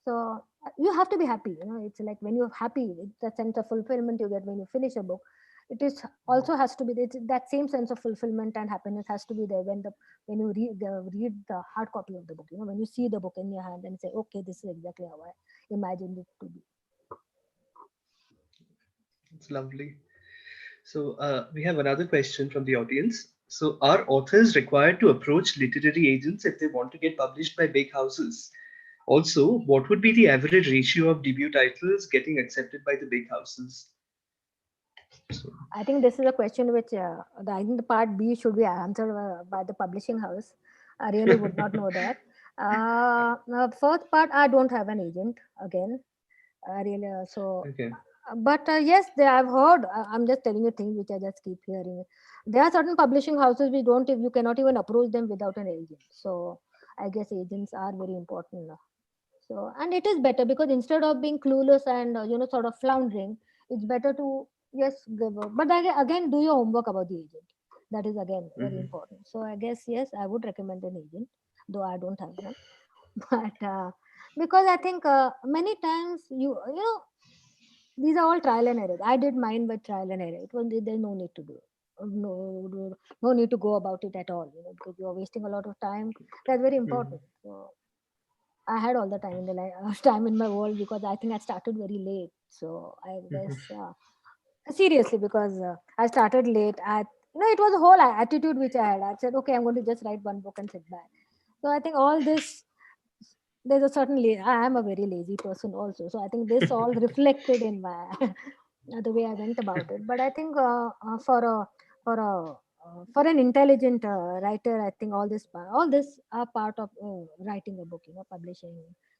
so you have to be happy. It's like when you're happy, it's the sense of fulfillment you get when you finish a book. It is also has to be that same sense of fulfillment and happiness has to be there when you read the hard copy of the book. When you see the book in your hand and say, okay, this is exactly how I imagined it to be. It's lovely. So, we have another question from the audience. So, are authors required to approach literary agents if they want to get published by big houses? Also, what would be the average ratio of debut titles getting accepted by the big houses? So, I think this is a question which I think the part B should be answered by the publishing house. I really would not know that. The first part, I don't have an agent again. Really, okay. but yes, I've heard. I'm just telling you things which I just keep hearing. There are certain publishing houses we don't, you cannot even approach them without an agent. So I guess agents are very important now. So, and it is better because instead of being clueless and sort of floundering, it's better to, yes, give but again do your homework about the agent. That is again very Hmm. important. So I guess yes, I would recommend an agent, though I don't have one. But because I think many times these are all trial and error. I did mine by trial and error. It was there's no need to do. No need to go about it at all. Because you are wasting a lot of time. That's very Hmm. important. So I had all the time in the time in my world because I think I started very late. So I guess seriously because I started late. It was a whole attitude which I had. I said, okay, I'm going to just write one book and sit back. So I think all this, there's a certain I am a very lazy person also. So I think this all reflected in my the way I went about it. But I think for a for an intelligent writer, I think all this are part of writing a book. Publishing,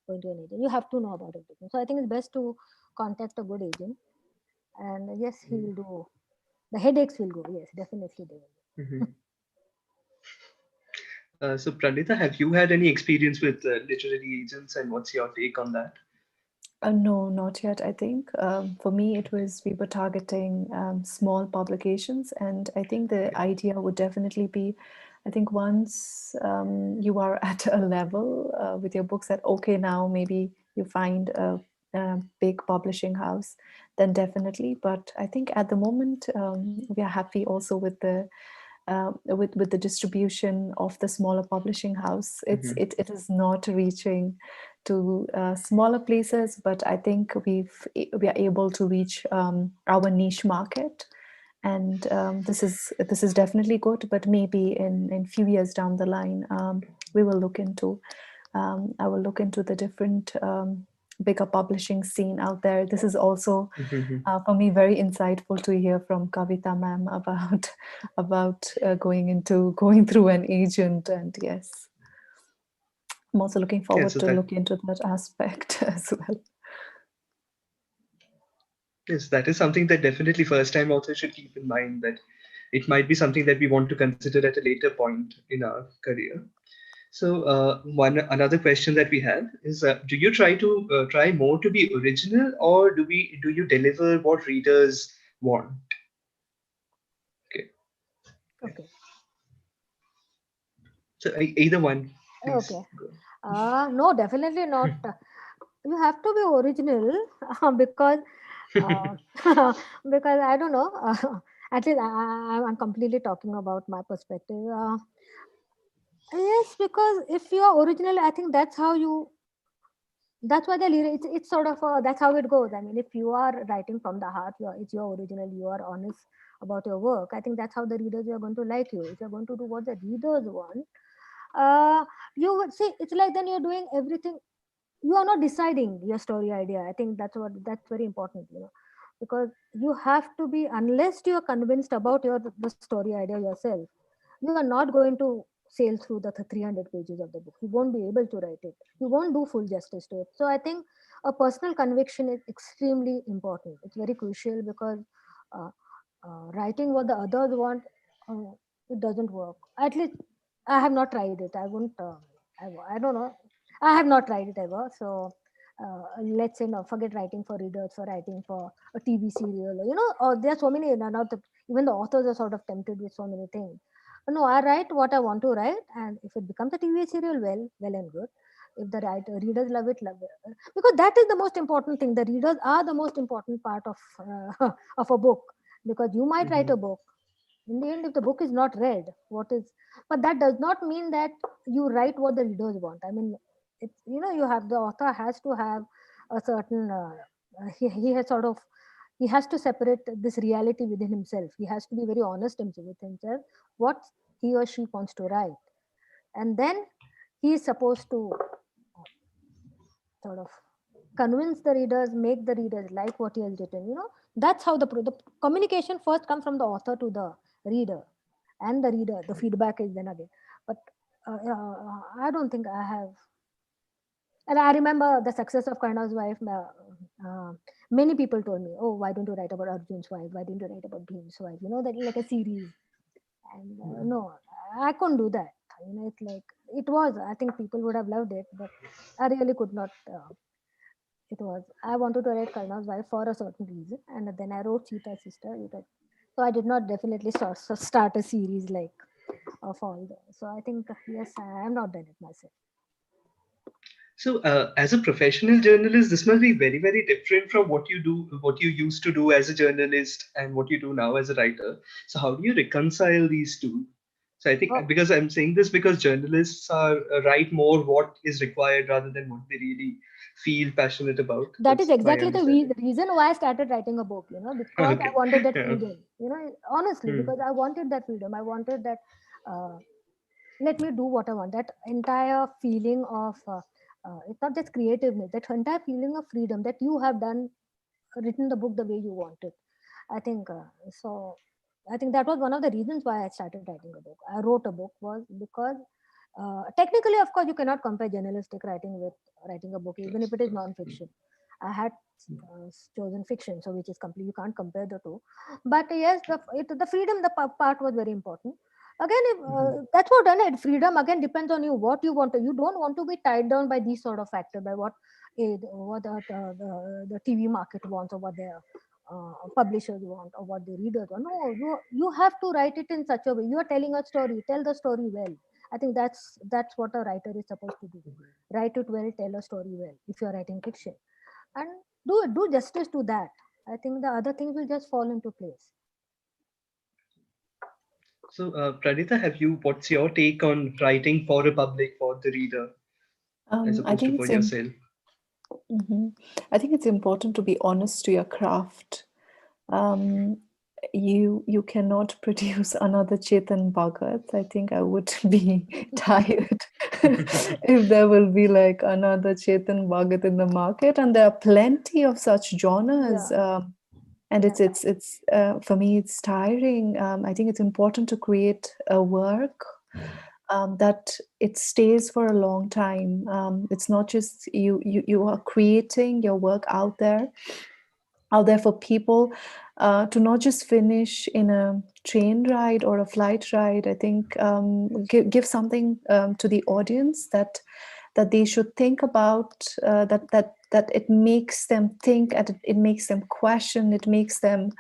going to an agent. You have to know about everything. So I think it's best to contact a good agent, and yes, he will do. The headaches will go. Yes, definitely they will. Hmm. So, Pranita, have you had any experience with literary agents, and what's your take on that? No, not yet, I think. For me, it was we were targeting small publications, and I think the Okay. idea would definitely be, I think once you are at a level with your books that, okay, now maybe you find a big publishing house, then definitely. But I think at the moment, we are happy also with the distribution of the smaller publishing house. Hmm. It is not reaching to smaller places, but I think we are able to reach our niche market, and this is definitely good. But maybe in few years down the line, we will look into I will look into the different bigger publishing scene out there. This is also Hmm. for me very insightful to hear from Kavita ma'am about going through an agent. And yes, I'm also looking Yeah. forward So to that look into that aspect as well. yes, that is something that definitely first-time authors should keep in mind, that it might be something that we want to consider at a later point in our career. So, one another question that we have is: do you try more to be original, or do you deliver what readers want? Okay, yeah. Okay. So either one, please Okay. go. No, definitely not. You have to be original because uh, because I don't know. At least I'm completely talking about my perspective. Yes, because if you are original, I think that's how you. That's why it's sort of that's how it goes. I mean, if you are writing from the heart, it's your original. You are honest about your work. I think that's how the readers are going to like you. If you're going to do what the readers want, uh, you would see. It's like then you're doing everything. You are not deciding your story idea. I think that's very important, because you have to be, unless you are convinced about the story idea yourself, you are not going to sail through the 300 pages of the book. You won't be able to write it. You won't do full justice to it. So I think a personal conviction is extremely important. It's very crucial because uh, writing what the others want, uh, it doesn't work. At least I have not tried it. I won't. I don't know. I have not tried it ever. So let's say no, forget writing for readers, for writing for a TV serial. Or there are so many. Now even the authors are sort of tempted with so many things. No, I write what I want to write, and if it becomes a TV serial, well and good. If the readers love it, love it, because that is the most important thing. The readers are the most important part of of a book, because you might write Hmm. a book. In the end, if the book is not read, what is? But that does not mean that you write what the readers want. I mean, it's you have, the author has to have a certain he has sort of, he has to separate this reality within himself. He has to be very honest with himself what he or she wants to write, and then he is supposed to sort of convince the readers, make the readers like what he has written. That's how the communication first comes from the author to the reader, and the reader, the feedback is then again. But I don't think I have. And I remember the success of Karna's wife. Many people told me, "Oh, why don't you write about Arjun's wife? Why don't you write about Bhim's wife? You know, that like a series." And no, I couldn't do that. You know, it's like it was. I think people would have loved it, but I really could not. It was. I wanted to write Karna's wife for a certain reason, and then I wrote Sita's sister. So I did not definitely start a series like of all the. So I think yes, I am not done it myself. So, as a professional journalist, this must be very, very different from what you do, what you used to do as a journalist, and what you do now as a writer. So, how do you reconcile these two? So, I think Oh, because I'm saying this because journalists are write more what is required rather than what they really feel passionate about. that is That's my exactly the understanding. reason why I started writing a book. You know, because I Okay. wanted that Yeah. freedom. You know, honestly, Hmm. because I wanted that freedom. I wanted that. Uh, Let me do what I want. That entire feeling of it's not just creativeness. That entire feeling of freedom that you have done, written the book the way you wanted. I think so. I think that was one of the reasons why I started writing a book. I wrote a book was because technically, of course, you cannot compare journalistic writing with writing a book, even if it is non-fiction. I had chosen fiction, so which is complete. You can't compare the two. But yes, the freedom, part was very important. Again, if, Mhm. that's what done it. Freedom again depends on you. What you want to. You don't want to be tied down by these sort of factors, by what the TV market wants, or what their publishers want, or what the readers want. No, you have to write it in such a way. You are telling a story. Tell the story well. I think that's what a writer is supposed to do. Write it well, tell a story well. If you are writing fiction, and do justice to that, I think the other things will just fall into place. So, Pranita, what's your take on writing for a public, for the reader, as I opposed to think for yourself? mhm. I think it's important to be honest to your craft. Um, you cannot produce another Chetan Bhagat. I think I would be tired if there will be like another Chetan Bhagat in the market, and there are plenty of such genres. Yeah, And yeah, it's for me it's tiring. I think it's important to create a work that it stays for a long time. It's not just you are creating your work out there for people to not just finish in a train ride or a flight ride. I think give something to the audience that they should think about, that it makes them think, and it makes them question, it makes them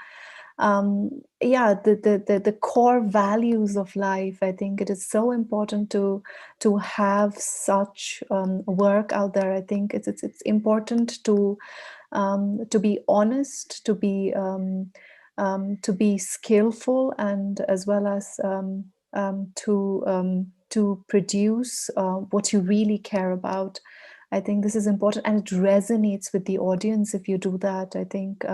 yeah, the core values of life. I think it is so important to have such work out there. I think it's important to be honest, to be skillful, and as well as to produce what you really care about. I think this is important, and it resonates with the audience if you do that. I think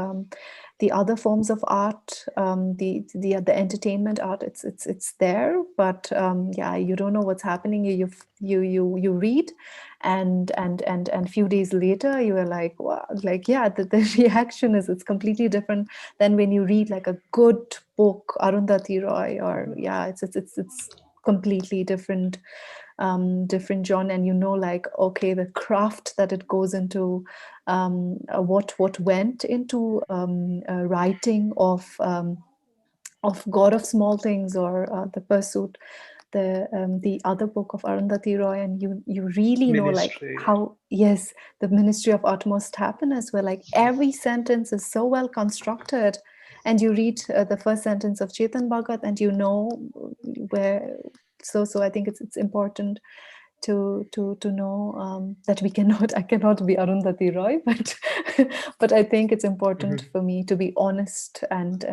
the other forms of art, the entertainment art, it's there, but yeah, you don't know what's happening. You read, and few days later you are like, wow, like, yeah, the reaction is, it's completely different than when you read like a good book, Arundhati Roy, or yeah, it's completely different, different genre, and you know, like, okay, the craft that it goes into, what went into writing of God of Small Things, or the Pursuit, the other book of Arundhati Roy, and you really know, like, Ministry. how, yes, the Ministry of Utmost Happiness, where like every sentence is so well constructed, and you read the first sentence of Chetan Bhagat, and you know where. So I think it's important to know that we cannot, I cannot be Arundhati Roy, but but I think it's important Mhm. for me to be honest, and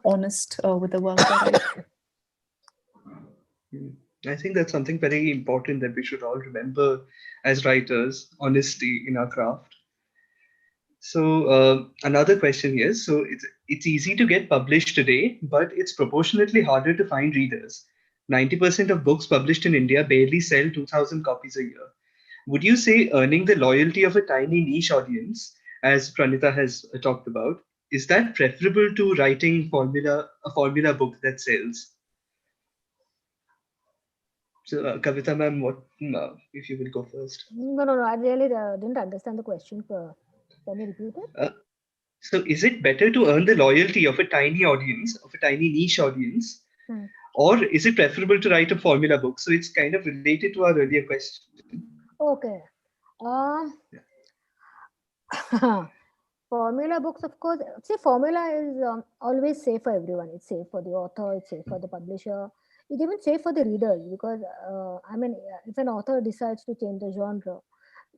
honest with the work that I do. Mm. I think that's something very important that we should all remember as writers, honesty in our craft. So another question here. So it's easy to get published today, but it's proportionately harder to find readers. 90% of books published in India barely sell 2,000 copies a year. Would you say earning the loyalty of a tiny niche audience, as Pranita has talked about, is that preferable to writing a formula book that sells? So, Kavita ma'am, if you will go first? No, no, no. I really didn't understand the question. Can you repeat it? Uh, so, is it better to earn the loyalty of a tiny audience, of a tiny niche audience, Hmm. or is it preferable to write a formula book? So, it's kind of related to our earlier question. Okay. Um, Formula books, of course. See, formula is always safe for everyone. It's safe for the author. It's safe for the publisher. It's even safe for the readers because I mean, if an author decides to change the genre,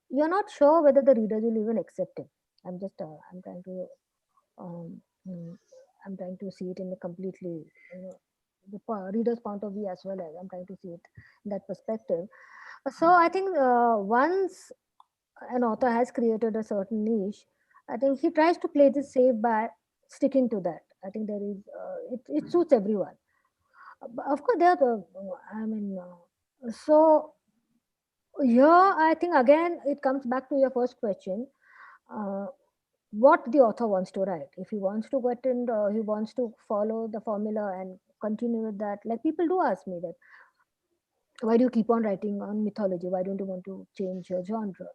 you're not sure whether the readers will even accept it. I'm trying to um, mm, I'm trying to see it in a completely the reader's point of view as well as I'm trying to see it in that perspective. So I think once an author has created a certain niche, I think he tries to play this safe by sticking to that. I think there is it suits everyone. But of course, there are I mean, so here I think again it comes back to your first question. Uh, what the author wants to write. If he wants to get in, he wants to follow the formula and continue with that. Like people do ask me that, why do you keep on writing on mythology? Why don't you want to change your genre?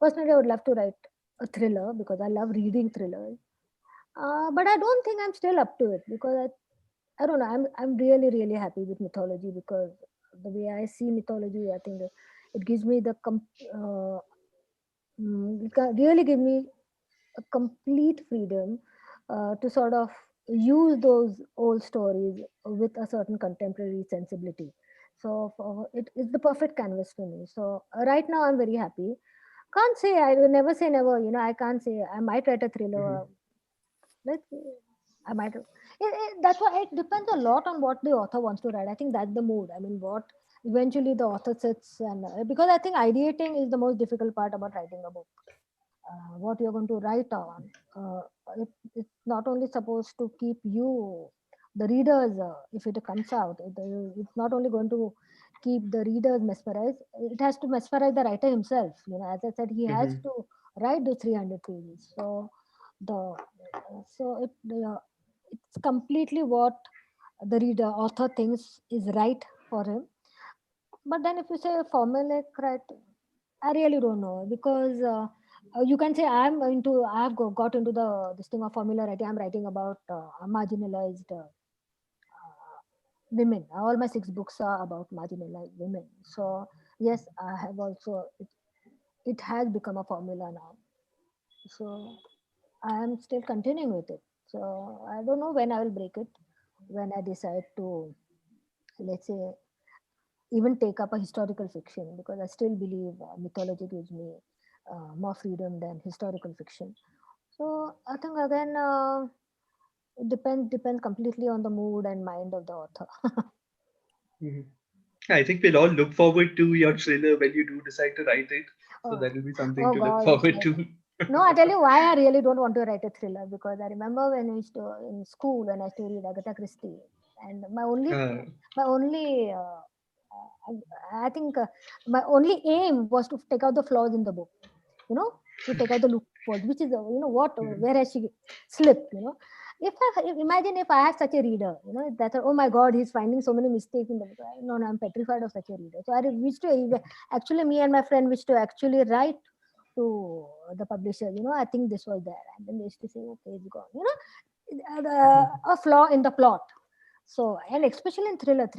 Personally, I would love to write a thriller because I love reading thrillers. But I don't think I'm still up to it because I don't know. I'm really really happy with mythology because the way I see mythology, I think that it gives me really give me a complete freedom to sort of use those old stories with a certain contemporary sensibility. So it's the perfect canvas for me. So right now I'm very happy. Can't say I will never say never. I can't say I might write a thriller. Mhm, Let's see. I might. That's why it depends a lot on what the author wants to write. I think that's the mood. I mean, what eventually the author sits and because I think ideating is the most difficult part about writing a book. What you're going to write on. It's not only supposed to keep you, the readers, if it comes out, it's not only going to keep the readers mesmerized, it has to mesmerize the writer himself. As I said, he has mhm, to write the 300 pages. The so it's completely what the reader author thinks is right for him. But then if you say formulaic, right, I really don't know because you can say got into the this thing of formula writing. I'm writing about marginalized women. All my 6 books are about marginalized women. So yes, I have also it has become a formula now. So I am still continuing with it. So I don't know when I will break it. When I decide to, let's say, even take up a historical fiction because I still believe mythology gives me more freedom than historical fiction. So I think again it depends completely on the mood and mind of the author. mhm. I think we'll all look forward to your thriller when you do decide to write it. So Oh, that will be something oh to look God, it's forward like to. no. I tell you why I really don't want to write a thriller because I remember when we used to in school when I used to read Agatha Christie, and Uh, my only I think my only aim was to take out the flaws in the book. You know, to take out the loopholes, which is where has she slipped? Imagine if I had such a reader, that oh my God, he's finding so many mistakes in the book. No, I'm petrified of such a reader. So I wish to actually me and my friend wish to actually write to the publisher. I think this was there, and then they used to say, okay, it's gone. A flaw in the plot. So, and especially in thriller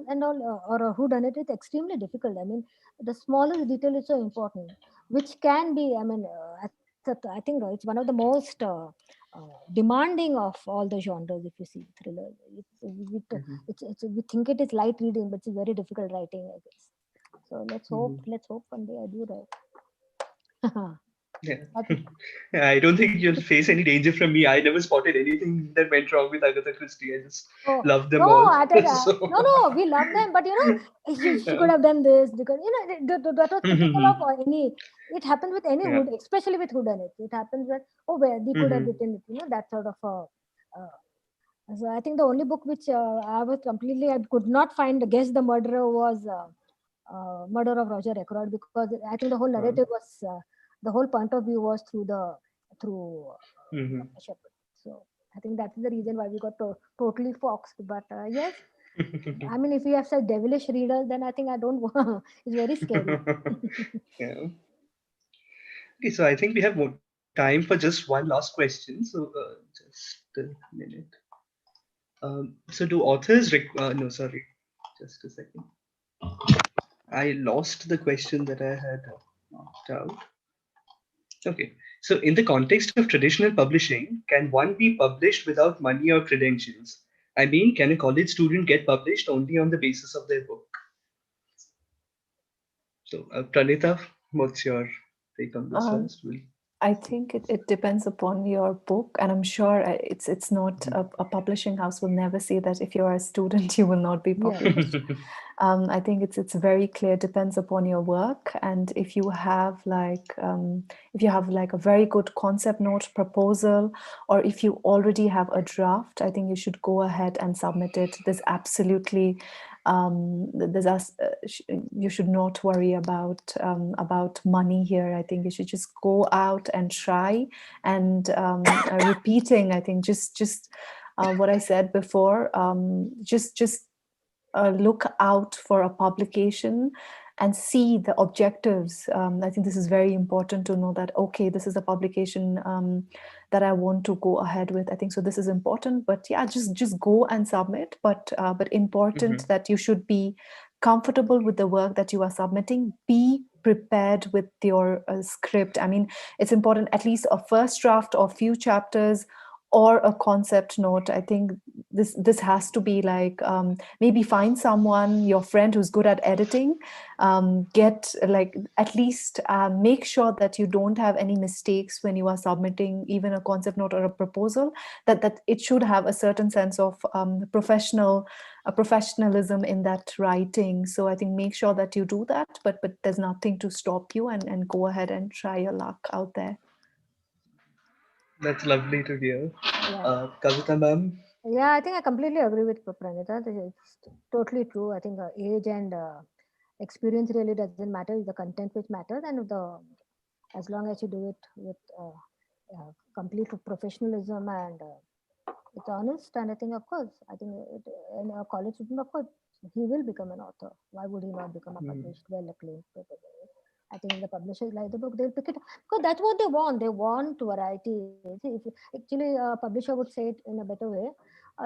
and all, or a who done it's extremely difficult. I mean, the smallest detail is so important, which can be, I mean, I think it's one of the most demanding of all the genres. If you see thriller, mhm, we think it is light reading, but it's very difficult writing, I guess. So mhm. let's hope one day I do write. Yeah. I think, I don't think you'll face any danger from me. I never spotted anything that went wrong with Agatha Christie. I just oh love them no, all. no, So, no, we love them, but she could have done this because that was typical of any. It happens with any yeah. hood, especially with whodunit. It happens with where they could have Mhm, written it, that sort of. So I think the only book which I could not find guess the murderer was Murder of Roger Ackroyd because I think the whole uh, narrative was the whole point of view was through mhm. Shepard. So I think that's the reason why we got totally foxed. But yes, I mean, if we have such devilish readers, then I think I don't want. It's very scary. Yeah. Okay, so I think we have more time for just one last question. So just a minute. So do authors no, sorry, just a second. I lost the question that I had marked out. Okay. So in the context of traditional publishing, can one be published without money or credentials? I mean, can a college student get published only on the basis of their book? So, Pranita, what's your take on this Um, first? Will I think it depends upon your book, and I'm sure it's not a publishing house will never say that if you're a student you will not be Yes. published. I think it's very clear. Depends upon your work, and if you have like a very good concept note proposal, or if you already have a draft, I think you should go ahead and submit it. There's absolutely you should not worry about money here. I think you should just go out and try, and repeating. I think just what I said before. Just look out for a publication and see the objectives. I think this is very important to know that, okay, this is a publication that I want to go ahead with. I think so. This is important, but yeah, just go and submit. But important Mhm. that you should be comfortable with the work that you are submitting. Be prepared with your script. I mean, it's important at least a first draft or few chapters or a concept note. I think this has to be like, maybe find someone, your friend who's good at editing, get like at least make sure that you don't have any mistakes when you are submitting even a concept note or a proposal, that it should have a certain sense of professionalism in that writing. So I think make sure that you do that, but there's nothing to stop you, and go ahead and try your luck out there. That's lovely to hear. Yeah. Kavita ma'am. Yeah, I think I completely agree with Pranita. It's totally true. I think age and experience really doesn't matter. It's the content which matters, and as long as you do it with complete professionalism and it's honest. And I think, of course, I think in a college student, of course, he will become an author. Why would he not become a Hmm. published, well acclaimed paper? I think if the publishers like the book, they'll pick it up because that's what they want. They want variety. See, if actually a publisher would say it in a better way,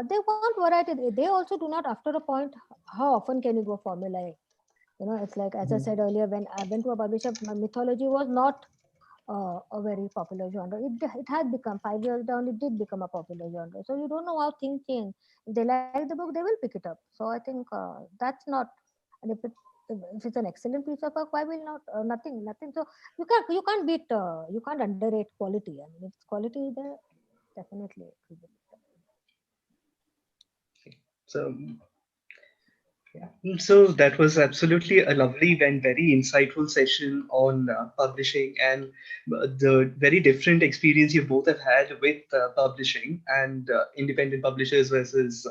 they want variety. They also do not, after a point, how often can you go formulaic? It's like, as I Hmm. said earlier, when I went to a publisher, my mythology was not a very popular genre. It had become 5 years down. It did become a popular genre. So you don't know how things change. If they like the book, they will pick it up. So I think that's not. And if it's an excellent piece of work, why will not? Nothing. So you can't beat you can't underrate quality. I mean, if quality is there, definitely it will be. So, yeah. So that was absolutely a lovely and very insightful session on publishing and the very different experience you both have had with publishing and independent publishers versus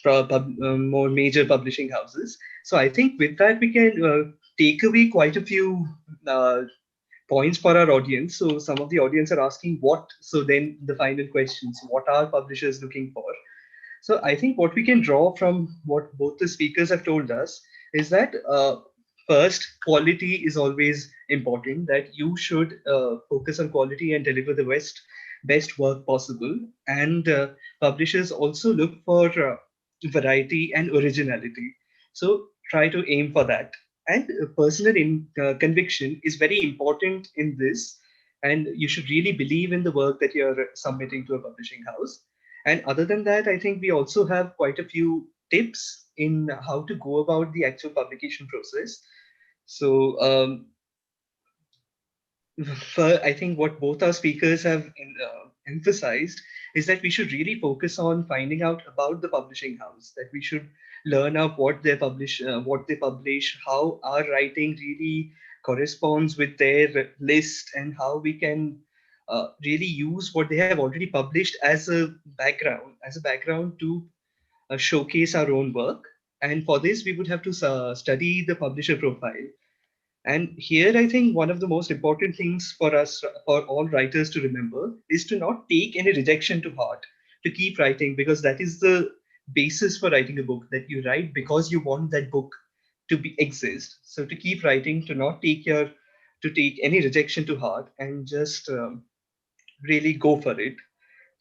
more major publishing houses. So I think with that we can take away quite a few points for our audience. So some of the audience are asking what. So then the final questions: what are publishers looking for? So I think what we can draw from what both the speakers have told us is that first, quality is always important. That you should focus on quality and deliver the best work possible. And publishers also look for variety and originality. So try to aim for that. And personal conviction is very important in this. And you should really believe in the work that you're submitting to a publishing house. And other than that, I think we also have quite a few tips in how to go about the actual publication process. So, I think what both our speakers have emphasized is that we should really focus on finding out about the publishing house. That we should learn up what they publish, how our writing really corresponds with their list, and how we can really use what they have already published as a background to showcase our own work. And for this, we would have to study the publisher profile. And here, I think one of the most important things for us, for all writers to remember, is to not take any rejection to heart, to keep writing, because that is the basis for writing a book, that you write because you want that book to be exist. So to keep writing, to take any rejection to heart, and just really go for it.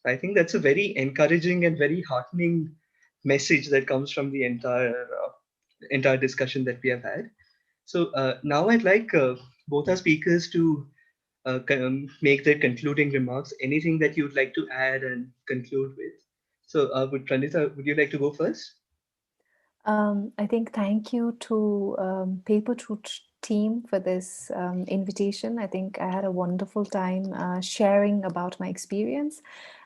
I think that's a very encouraging and very heartening message that comes from the entire discussion that we have had. So now I'd like both our speakers to make their concluding remarks. Anything that you'd like to add and conclude with. So would Pranita, would you like to go first? I think thank you to Paper Truth team for this invitation. I think I had a wonderful time sharing about my experience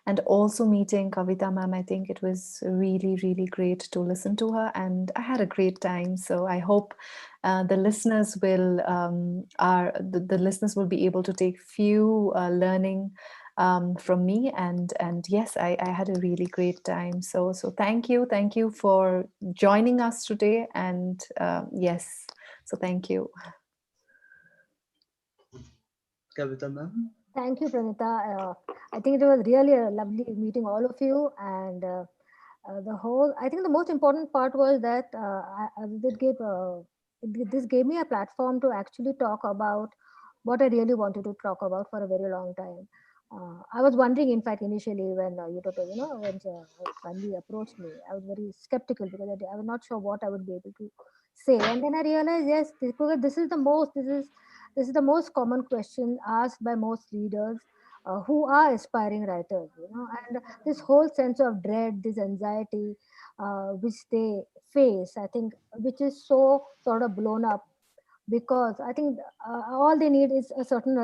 and also meeting Kavita ma'am. I think it was really, really great to listen to her, and I had a great time. So I hope the listeners will the listeners will be able to take few learning from me, and yes, I had a really great time. So thank you for joining us today, and yes, so thank you. Kavita ma'am? Thank you, Pranita. I think it was really a lovely meeting all of you, and the whole. I think the most important part was that this gave me a platform to actually talk about what I really wanted to talk about for a very long time. I was wondering, in fact, initially when when we approached me, I was very skeptical because I was not sure what I would be able to say, and then I realized, yes, because this is the most common question asked by most readers who are aspiring writers, and this whole sense of dread, this anxiety which they face, I think, which is so sort of blown up because I think all they need is a certain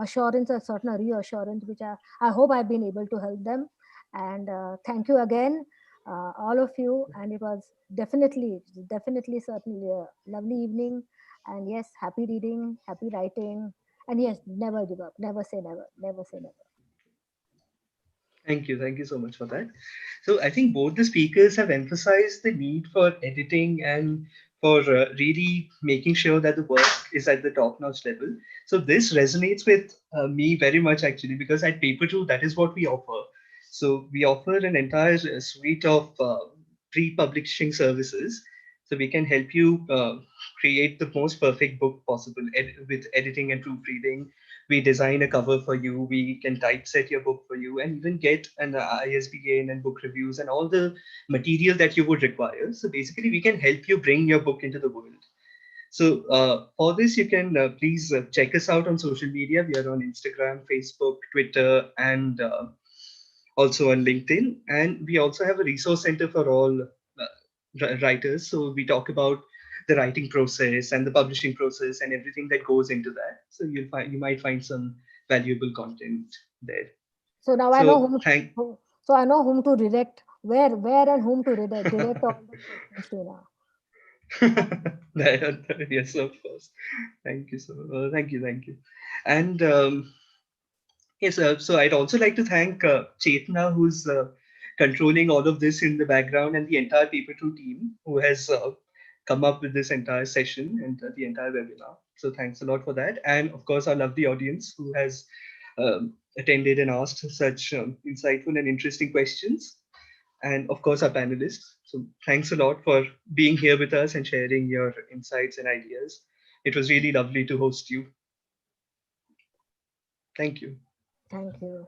assurance, a certain reassurance, which I hope I've been able to help them. And thank you again, all of you. And it was definitely, certainly a lovely evening. And yes, happy reading, happy writing. And yes, never give up, never say never, never say never. Thank you so much for that. So I think both the speakers have emphasized the need for editing and for really making sure that the work is at the top-notch level. So this resonates with me very much actually, because at Paper Two, that is what we offer. So we offer an entire suite of pre-publishing services. So we can help you create the most perfect book possible with editing and proofreading. We design a cover for you, we can typeset your book for you, and even get an ISBN and book reviews and all the material that you would require. So basically, we can help you bring your book into the world. So for this, you can please check us out on social media. We are on Instagram, Facebook, Twitter, and also on LinkedIn. And we also have a resource center for all writers. So we talk about the writing process and the publishing process and everything that goes into that. So you might find some valuable content there. So now I know So thank so I know whom to direct, where and whom to direct all the questions to now. yes, of course. Thank you so thank you. And yes, so I'd also like to thank Chetna, who's controlling all of this in the background, and the entire Paper Two team who has come up with this entire session and the entire webinar. So thanks a lot for that. And of course, our lovely audience who has attended and asked such insightful and interesting questions. And of course, our panelists. So thanks a lot for being here with us and sharing your insights and ideas. It was really lovely to host you. Thank you. Thank you.